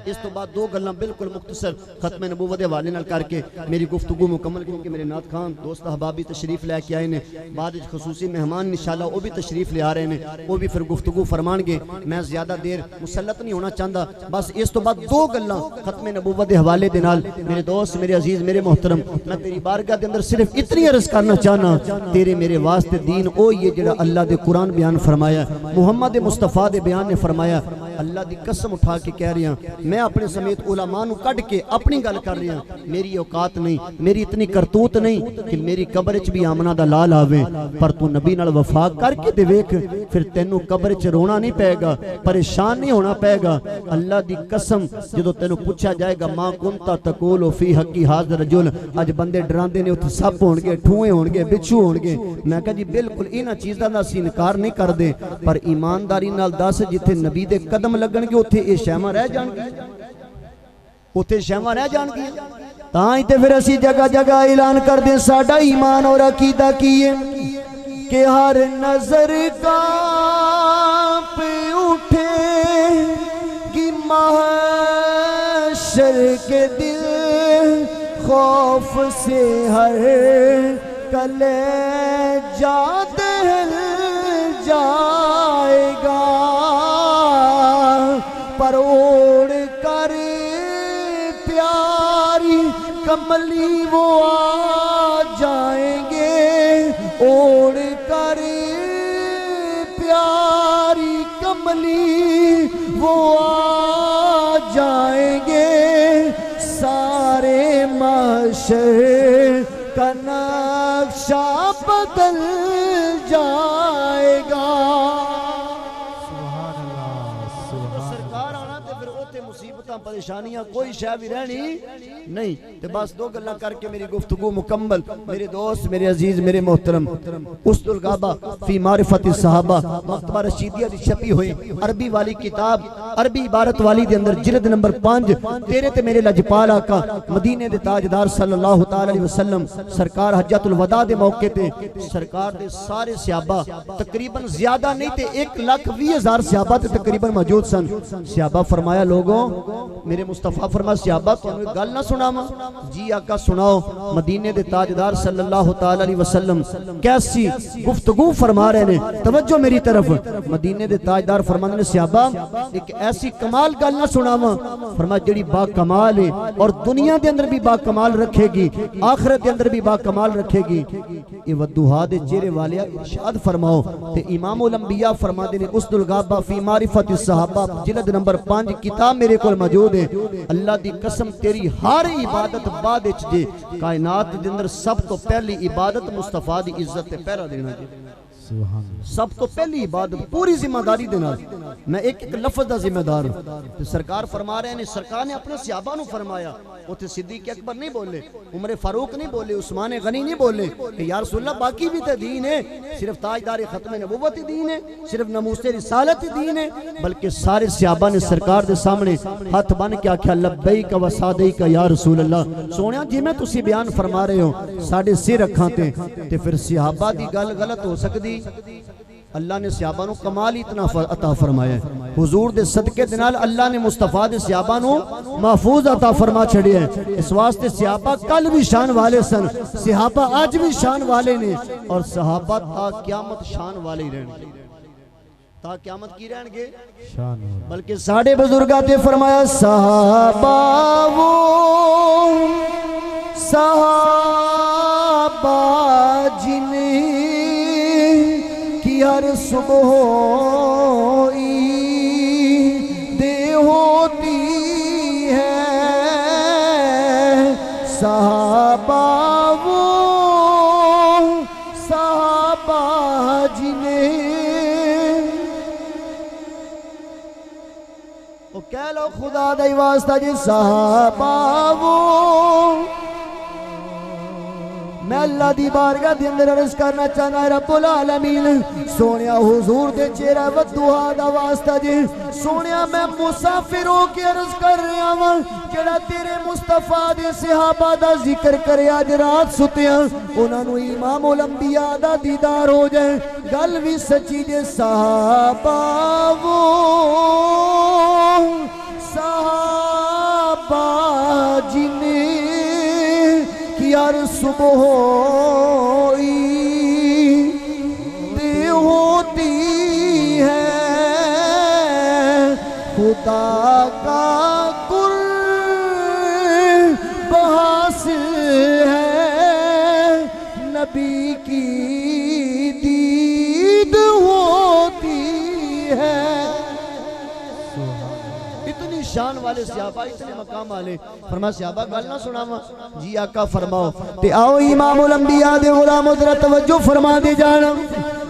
Speaker 1: इस तो बाद दो गल्लां बिल्कुल मुख्तसर खत्म नबूवत के हवाले नाल करके मेरी गुफ्तगू मुकम्मल, क्योंकि मेरे नाथ खान दोस्त अहबाबी तशरीफ लैके आए ने, बाद खसूसी मेहमान इंशाअल्लाह वो भी तशरीफ ले आ रहे हैं, वो भी फिर गुफ्तगू फरमाएंगे। मैं ज़्यादा देर मुसलत नहीं होना चाहता, बस इस तो बाद दो गल्लां खत्म नबूवत के हवाले दे नाल मेरे दोस्त, मेरे अजीज, मेरे मोहतरम, मैं तेरी बारगाह के अंदर सिर्फ इतनी अर्ज करना चाहना, तेरे मेरे वास्ते दीन ओ ये जेड़ा अल्लाह दे कुरान बयान फरमाया, मुहम्मद मुस्तफा दे बयान ने फरमाया। अल्लाह दी कसम उठा के कह रहा, मैं अपने समेत उलमा नू कढ़ के अपनी गल कर रहा, मेरी औकात नहीं, मेरी इतनी करतूत नहीं कि मेरी कब्र च भी आमना दा लाल आवे, पर तू नबी नाल वफा करके दे वेख, फिर तेनू कब्र च रोना नहीं पेगा, परेशान नहीं होना पेगा। अल्लाह दी कसम जदों तेनू पूछा जाएगा मां कुंता तकूल फी हकी हाज़र रजुल, अज बंदे डरांदे ने उत्थे सप होणगे, ठूए होणगे, बिच्छू होणगे, मैं कहा जी बिल्कुल इन्हां चीज़ां दा असीं इनकार नहीं करदे, पर ईमानदारी नाल दस जिथे नबी दे कदम लगणगे उत्थे ये शैवां रह जाणगियां, उत्थे शैवां रह जाणगियां। तां ही ते फिर असीं जगह जगह ऐलान करदे साडा ईमान और अकीदा की है कि हर नजर कांप उठे कि महशर के दिल खौफ से हर कलेजा दहल जाएगा, पर ओढ़ कर प्यारी कमली वो आ जाएंगे, ओढ़ कर प्यारी कमली वो आ जाएंगे, सारे महशर का नक्शा बदल जाएगा। सरकार आना ते फिर ओते मुसीबतां परेशानियां कोई शय भी रहनी नहीं। ते बस दो गल्लां करके मेरी गुफ्तगू मुकम्मल। मेरे दोस्त, मेरे अजीज, मेरे मोहतरम, उस्तुल गाबा फी मारिफत सहाबा मकतबा रशीदिया दी छपी हुई अरबी वाली किताब, अरबी इबारत वाली दे अंदर जिल्द नंबर 5 तेरे ते मेरे लजपाल आका मदीने दे ताजदार सल्लल्लाहु तआला अलैहि वसल्लम सरकार हज्जतुल वदा दे मौके ते सरकार दे सारे सहाबा तकरीबन ज्यादा नहीं ते 1,20,000 सहाबा ते तकरीबन मौजूद सन। सहाबा फरमाया लोगों, मेरे मुस्तफा फरमाया सहाबा तुहानू गल ना सुनावा? जी आका सुनाओ। मदीने दे ताजदार सल्लल्लाहु तआला अलैहि वसल्लम कैसी गुफ्तगू फरमा रहे ने, तवज्जो मेरी तरफ। मदीने दे ताजदार फरमाने ने सहाबा एक ऐसी कमाल गल ना सुनावा, फरमाया जेड़ी बा कमाल है और दुनिया दे अंदर भी बा कमाल रखेगी, आखिरत के अंदर भी बा कमाल रखेगी। ये वद्दुहा दे चेहरे वाले इरशाद फरमाओ। ते इमाम उल अंबिया फरमाते ने उसदुल गाबा फी मारिफत सहाबा जिल्द नंबर 5 किताब मेरे कोल मौजूद है। अल्लाह दी कसम तेरी हर इबादत बाद विच जे कायनात दे अंदर सब तो पहली इबादत मुस्तफा दी इज्जत ते पहरा देना जी। सब तो पहली इबादत पूरी जिम्मेदारी दे नाल, मैं एक एक लफ्ज दा जिम्मेदार हूं। सरकार फरमा रहे हैं, सरकार ने अपने सहाबा नु फरमाया, उथे सिद्दीक अकबर नहीं बोले, उमर फारूक नहीं बोले, उस्मान गनी नहीं बोले कि या रसूल अल्लाह बाकी भी तो दीन है, सिर्फ ताजदार खत्म नबूवत ही दीन है, सिर्फ नमूसे रिसालत ही दीन है। बल्कि सारे सहाबा ने सरकार दे सामने हाथ बन के आख्या लब्बैक व सदैक या रसूल अल्लाह। सोनिया जिवें तुसी बयान फरमा रहे हो साडे सिर अखां ते फिर सहाबा दी गल गलत हो सकदी? अल्लाह ने सहाबा नु कमाल इतना अता फरमाया। हुजूर दे सदके दे नाल अल्लाह ने मुस्तफा दे सहाबा नु महफूज अता फरमा छड़िया है। इस वास्ते सहाबा कल भी शान वाले सन, सहाबा आज भी शान वाले ने, और सहाबा ता क़यामत शान वाले ही रहणगे, ता क़यामत की रहणगे शान। बल्कि साडे बुजुर्गां ते फरमाया सहाबा वो सहाबा जिन्हें हर सुबह दे होती है, सहाबा वो सहाबा जिन्हें वो कह लो खुदा दा वास्ता जी सहाबा वो। मैं अल्लाह दी बारगाह दे अंदर अर्ज करना चाहना है रब्बुल आलमीन सोनिया हुजूर दे चेहरा वद्दुहा दा वास्ता जी। सोनिया मैं मुसाफिर हो के अर्ज कर रहा हां जेड़ा तेरे मुस्तफा दे सहाबा दा जिक्र करे अज रात सुतिया उन्हां नूं इमाम उल अंबिया दा दीदार हो जाए। गल भी सच्ची जे सहाबा वो सहाबा जिन्हें कि यार सुबह होई दे होती है खुदा का कुर्ब हासिल है नबी की दीद होती है। इतनी शान वाले सहाबा इतने मकाम वाले फरमा सहाबा गल ना सुनावा जी आका फरमाओ ते आओ इमामुल अंबिया दे गुलाम जरा तवज्जो फरमा दे जाना।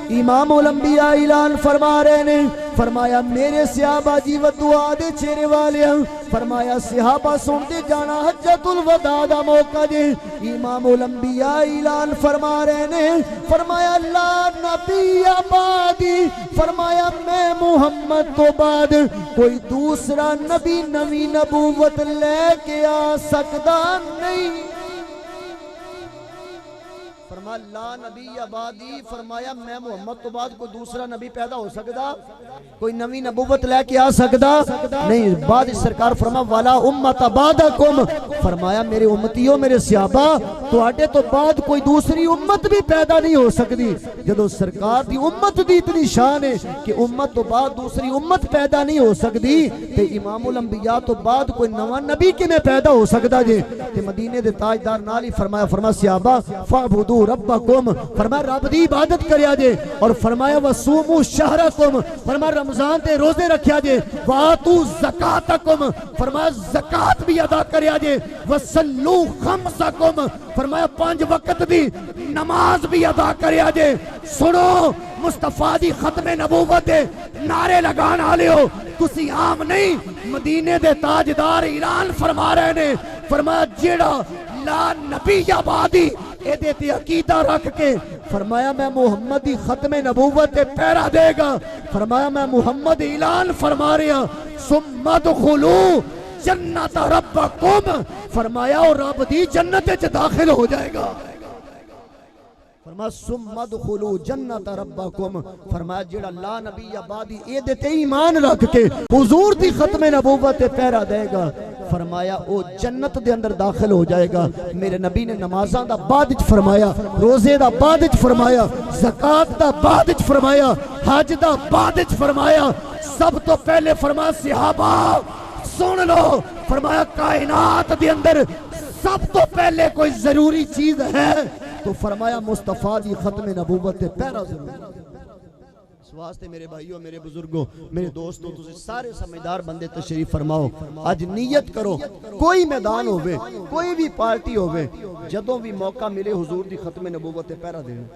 Speaker 1: इमामुल अंबिया ऐलान फरमा रहे ने फरमाया मेरे सहाबा जी वदुआ दे चेहरे वाले फरमाया सहाबा सुनते जाना हज्जतुल वदा दा मौका दे। इमामुल अंबिया ऐलान फरमा रहे ने फरमाया ला नबी आबादी फरमाया मैं मुहम्मद तो बाद कोई दूसरा नबी नवी नबूवत लेके आ सकता नहीं। फरमाया ला नबी आबादी फरमाया मैं मुहम्मद तो बाद कोई दूसरा नबी पैदा हो सकता कोई नवी नबूवत लेके आ सकता नहीं। बाद सरकार फरमा वाला उम्मत बादकुम फरमाया मेरे उम्मतियों मेरे सहाबा तुहाडे तो बाद कोई दूसरी उम्मत भी पैदा नहीं हो सकती। जदों सरकार दी उम्मत दी इतनी शान है कि उम्मत तो बाद दूसरी उम्मत पैदा नहीं हो सकती ते इमामुल अंबिया तो बाद कोई नवा नबी किवें पैदा हो सकता जे। ते मदीने दे ताजदार नाल ही फरमाया फरमा सहाबा फअबुदू रब्बकुम फरमाया रब दी इबादत करिया जे और फरमाया वसूमू शहरकुम फरमाया रमजान ते रोजे रखिया जे वातू ज़कातकुम फरमाया ज़कात भी अदा करिया जे वसल्लू खम्सकुम फरमाया 5 वक्त दी नमाज भी अदा करिया जे। सुनो मुस्तफा दी खत्मे नबूवत दे नारे लगान वाले हो तुसी आम नहीं मदीने दे ताजदार ऐलान फरमा रहे ने फरमाया जेड़ा ला नबी आबादी एदे ते अकीदा रख के फरमाया मैं मुहम्मद दी खत्मे नबूवत ते पहरा देगा। फरमाया मैं मुहम्मद ऐलान फरमा रहा सुम्मा दुखुलू जन्नत रब्बकुम फरमाया और रब दी जन्नत च दाखिल हो जाएगा। फरमाया सुम्मा दुखुलू जन्नत रब्बकुम फरमाया जेड़ा ला नबी आबादी एदे ते ईमान रख के हुजूर दी खत्मे नबूवत ते पहरा देगा फरमाया ओ जन्नत दे अंदर दाखिल हो जाएगा। मेरे नबी ने नमाज़ां दा बाद विच फरमाया रोजे दा बाद विच फरमाया ज़कात दा बाद विच फरमाया हज दा बाद विच फरमाया सब तो पहले फरमाया सहाबा सुन लो फरमाया कायनात दे अंदर सब तो पहले कोई जरूरी चीज है तो फरमाया मुस्तफा दी खत्मे नबूवत ते पहरा जरूरी। इस वास्ते मेरे भाइयों मेरे बुजुर्गों मेरे दोस्तों तुसी सारे समझदार बंदे तशरीफ फरमाओ आज नियत करो कोई मैदान होवे कोई भी पार्टी होवे जदों भी मौका मिले हुजूर दी खत्मे नबूवत ते पहरा देना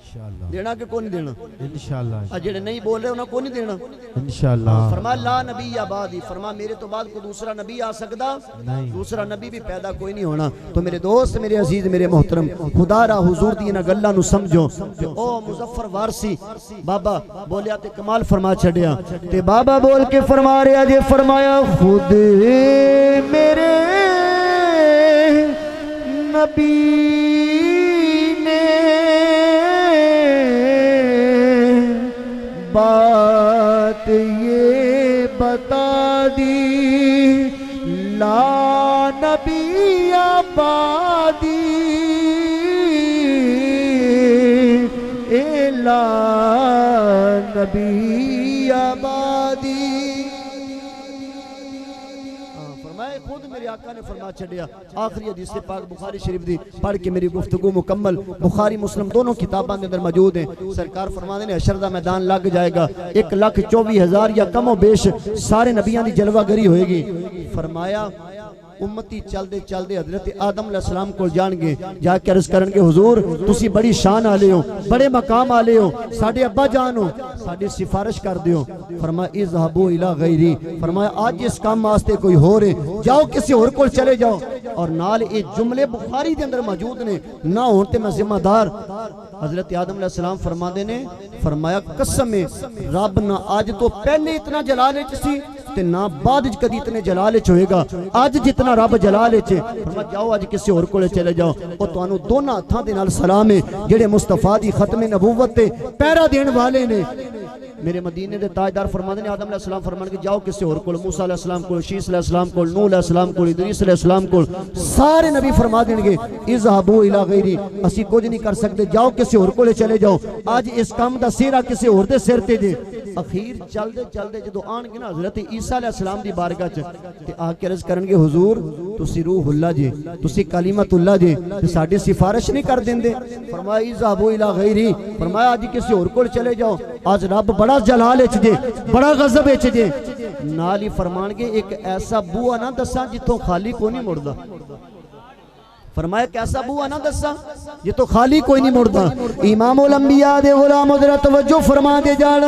Speaker 1: इंशाअल्लाह देना कि कोई नहीं देना इंशाअल्लाह। जेड़े नहीं बोल रहे उन्हें कोई नहीं देना इंशाअल्लाह। फरमा ला नबी आबादी फरमा मेरे तो बाद कोई दूसरा नबी आ सकता नहीं दूसरा नबी भी पैदा कोई नहीं होना। तो मेरे दोस्त मेरे अजीज मेरे मोहतरम खुदा रा हुजूर दी इन्हां गल्लां नूं समझो ते ओ मुजफ्फर वारसी बाबा बोलिया ते कमाल फरमा छड़िया ते बाबा बोल के फरमा रहा जे फरमाया खुद मेरे नबी बात ये बता दी ला नबी आबादी ए ला नबी आबादी। फरमाए खुद मेरे आका ने फरमा छड़िया आखिरी हदीस पाक बुखारी शरीफ दी पढ़ के मेरी गुफ्तगू मुकम्मल बुखारी मुस्लिम दोनों किताबों के अंदर मौजूद है। सरकार फरमाते ने हशर दा मैदान लग जाएगा 1,24,000 या कमो बेश सारे नबियां दी जलवागरी होएगी। फरमाया उम्मती चलते चलते हजरत आदम अलैहिस्सलाम को जाएंगे जाके अर्ज करेंगे हुजूर तुसी बड़ी शान आले हो बड़े मकाम आले हो साडे अब्बा जान हो साडी सिफारिश कर दियो। फरमाया इज़हबू इला गैरी फरमाया आज इस काम वास्ते कोई हो रहे जाओ किसी और को चले जाओ और नाल ये जुमले बुखारी के अंदर मौजूद ने ना हो ते मैं जिम्मेदार। हजरत आदम अलैहिस्सलाम फरमाते ने फरमाया कसम है रब ना आज तो पहले इतना जलाल सी ते ना बाद कदी इतने जलाल होएगा आज जितना रब जलाल फरमाया जाओ आज किसी और को चले जाओ और तुहानू दोनों हाथों दे नाल सलाम है जेड़े मुस्तफा दी खत्मे नबूवत ते पहरा देने वाले ने मेरे मदीने दे ताजदार फरमाते ने आदम अलैहिस्सलाम फरमाने जाओ किसी होर कोल, मूसा अलैहिस्सलाम कोल, शीस अलैहिस्सलाम कोल, नूह अलैहिस्सलाम कोल, इदरीस अलैहिस्सलाम कोल, सारे नबी फरमा देंगे इज़हाबू इला गैरी, असी कुछ नहीं कर सकते, जाओ किसी होर कोले चले जाओ, आज इस काम दा सिरा किसी होर दे सिर ते जे। अखीर चलदे चलदे जदों आणगे ना हज़रत ईसा अलैहिस्सलाम दी बारगाह च ते आके अर्ज़ करनगे हुजूर तुसी रूहुल्लाह जे, तुसी कलीमतुल्लाह जे, ते साडी सिफारिश नहीं कर देंदे। फरमाया इज़हाबू इला गैरी, फरमाया आज किसी होर कोल चले जाओ, आज रब बड़ा जलाल विच जे, बड़ा गज़ब विच जे। नाल ही फरमानगे एक ऐसा बूआ ना दसा जिथों खाली कोई नहीं मुड़दा। फरमाया कैसा बुआ ना दसा ये तो खाली कोई नहीं मुड़दा। इमामुल अंबिया दे गुलाम जरा तवज्जो फरमा दे जान,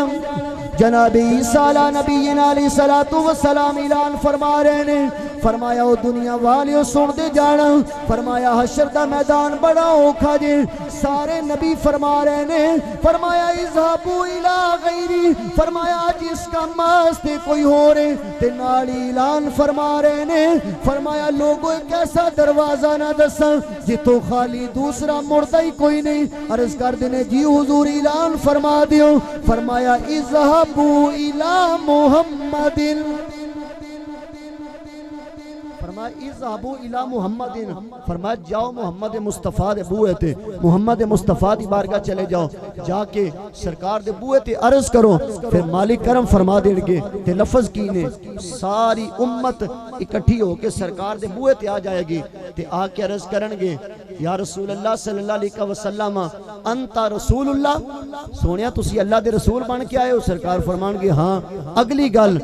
Speaker 1: जनाब ईसा अला नबीना अलैहि सलातु व सलाम ऐलान फरमा रहे ने, फरमाया ओ दुनिया वालियो सुन दे जाना, फरमाया हशर दा मैदान बड़ा औखा जे, सारे नबी फरमा रहे ने, फरमाया इज़हाबू इला गैरी, फरमाया जिस काम वास्ते कोई हो रहे ते नाल ऐलान फरमा रहे ने, फरमाया लोगों एक ऐसा दरवाजा ना दसा जिथों खाली दूसरा मुड़दा ही कोई नहीं। अर्ज कर देने जी हुजूर ऐलान फरमा दियो, फरमाया इज़हाबू इला मुहम्मदिन, फरमाया इज़हाबू इला मुहम्मदिन, फरमाया जाओ मोहम्मद मुस्तफ़ा दे बूए ते, मोहम्मद मुस्तफ़ा दी बारगाह चले जाओ, जाके सरकार दे बूए ते अर्ज करो, फिर मालिक करम फरमा देंगे। ते लफ्ज़ की ने सारी उम्मत इकट्ठी होके सरकार दे बूए ते आ जाएगी, ते आके अर्ज करनगे या रसूल अल्लाह सल्लल्लाहु अलैहि वसल्लम अंता रसूलुल्लाह, सोनिया तुसी अल्लाह दे रसूल बन के आए हो? सरकार फरमानगे हाँ। अगली गल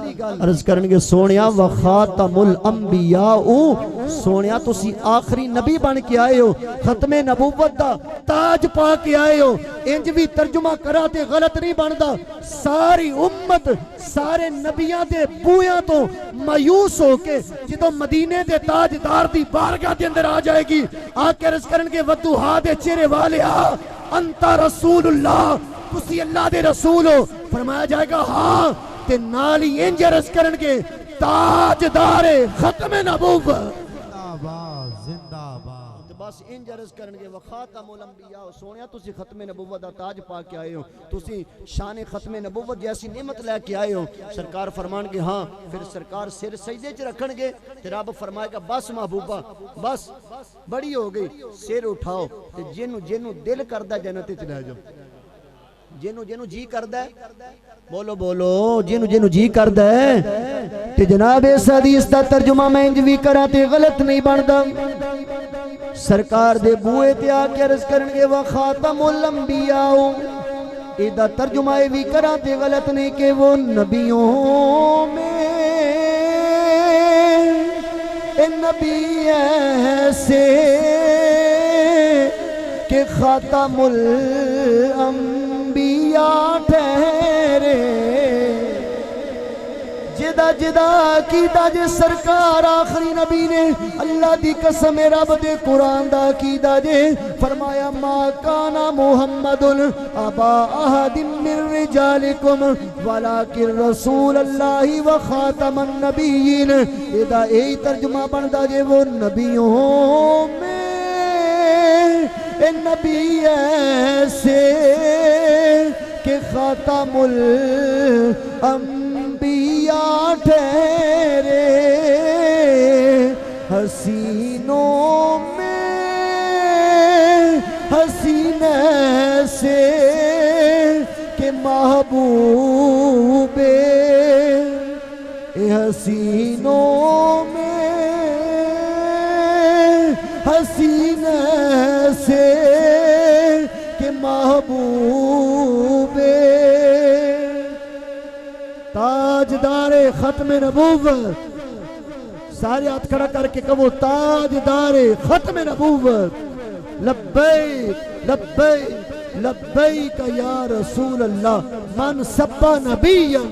Speaker 1: अर्ज करनगे सोनिया व खातमुल अंबिया, सोनिया तुसी आखिरी नबी बन के आए हो, खत्मे नबूवत दा ताज पा के आए हो। इंज भी तर्जुमा करा ते गलत नहीं बनता। सारी उम्मत सारे नबियां दे बूया तो मायूस होके जो मदीने दे ताजदार दी बारगाह दे अंदर आ जाएगी, आके अर्ज करनगे वदुहा दे चेहरे वाले अंता रसूलुल्लाह, तुसी अल्लाह दे रसूल हो? फरमाया जाएगा हाँ, ते नाल ही इंज अर्ज करनगे ताजदारे खत्मे नबूवत
Speaker 2: जिंदाबाद जिंदाबाद,
Speaker 1: बस इंज अर्ज करनगे वखातमुल अंबिया, सोनिया तुसी खत्मे नबूवत दा ताज पा के आए हो, तुसी शान खत्मे नबूवत जैसी नेमत लेके आए हो। सरकार फरमानगे हाँ, फिर सरकार सिर सजदे च रखणगे ते रब फरमाएगा बस महबूबा बस बड़ी हो गई, सिर उठाओ ते जिन्नू जिन्नू दिल करदा जन्नत च ले जाओ, जिन्नू जिन्नू जी करदा है, बोलो बोलो, जिन्नू जिन्नू जी करदा है। ते जनाब इस हदीस दा तर्जुमा मैं इंज भी करा ते गलत नहीं बनदा। सरकार दे बूए ते आके अर्ज करनगे व खातमुल अंबिया, इदा तर्जुमा ये भी करा ते गलत नहीं कि वो नबियों में नबी ऐसे के खातमुल अंबिया ठहरे, जिदा जिदा कीदा जे सरकार आखिरी नबी ने, अल्लाह दी कसम रब दे कुरान दा कीदा जे, फरमाया मा काना मुहम्मदुन अबा अहदिन मिन रिजालिकुम वलाकिन रसूलुल्लाहि व खातमन नबिय्यिन। इदा यही तर्जुमा बनदा जे वो नबियों में नबी ऐसे के खातमुल अंबिया ठहरे, हसीनों में हसीन ऐसे के महबूबे, हसीनों में हसीन ऐसे के महबूबे, ताजदारे खत्म नबूवत, सारे हाथ खड़ा करके कहो ताजदारे खत्म नबूवत, लब्बैक लब्बैक लब्बैक या रसूल अल्लाह, मन सब्बा नबिय्यन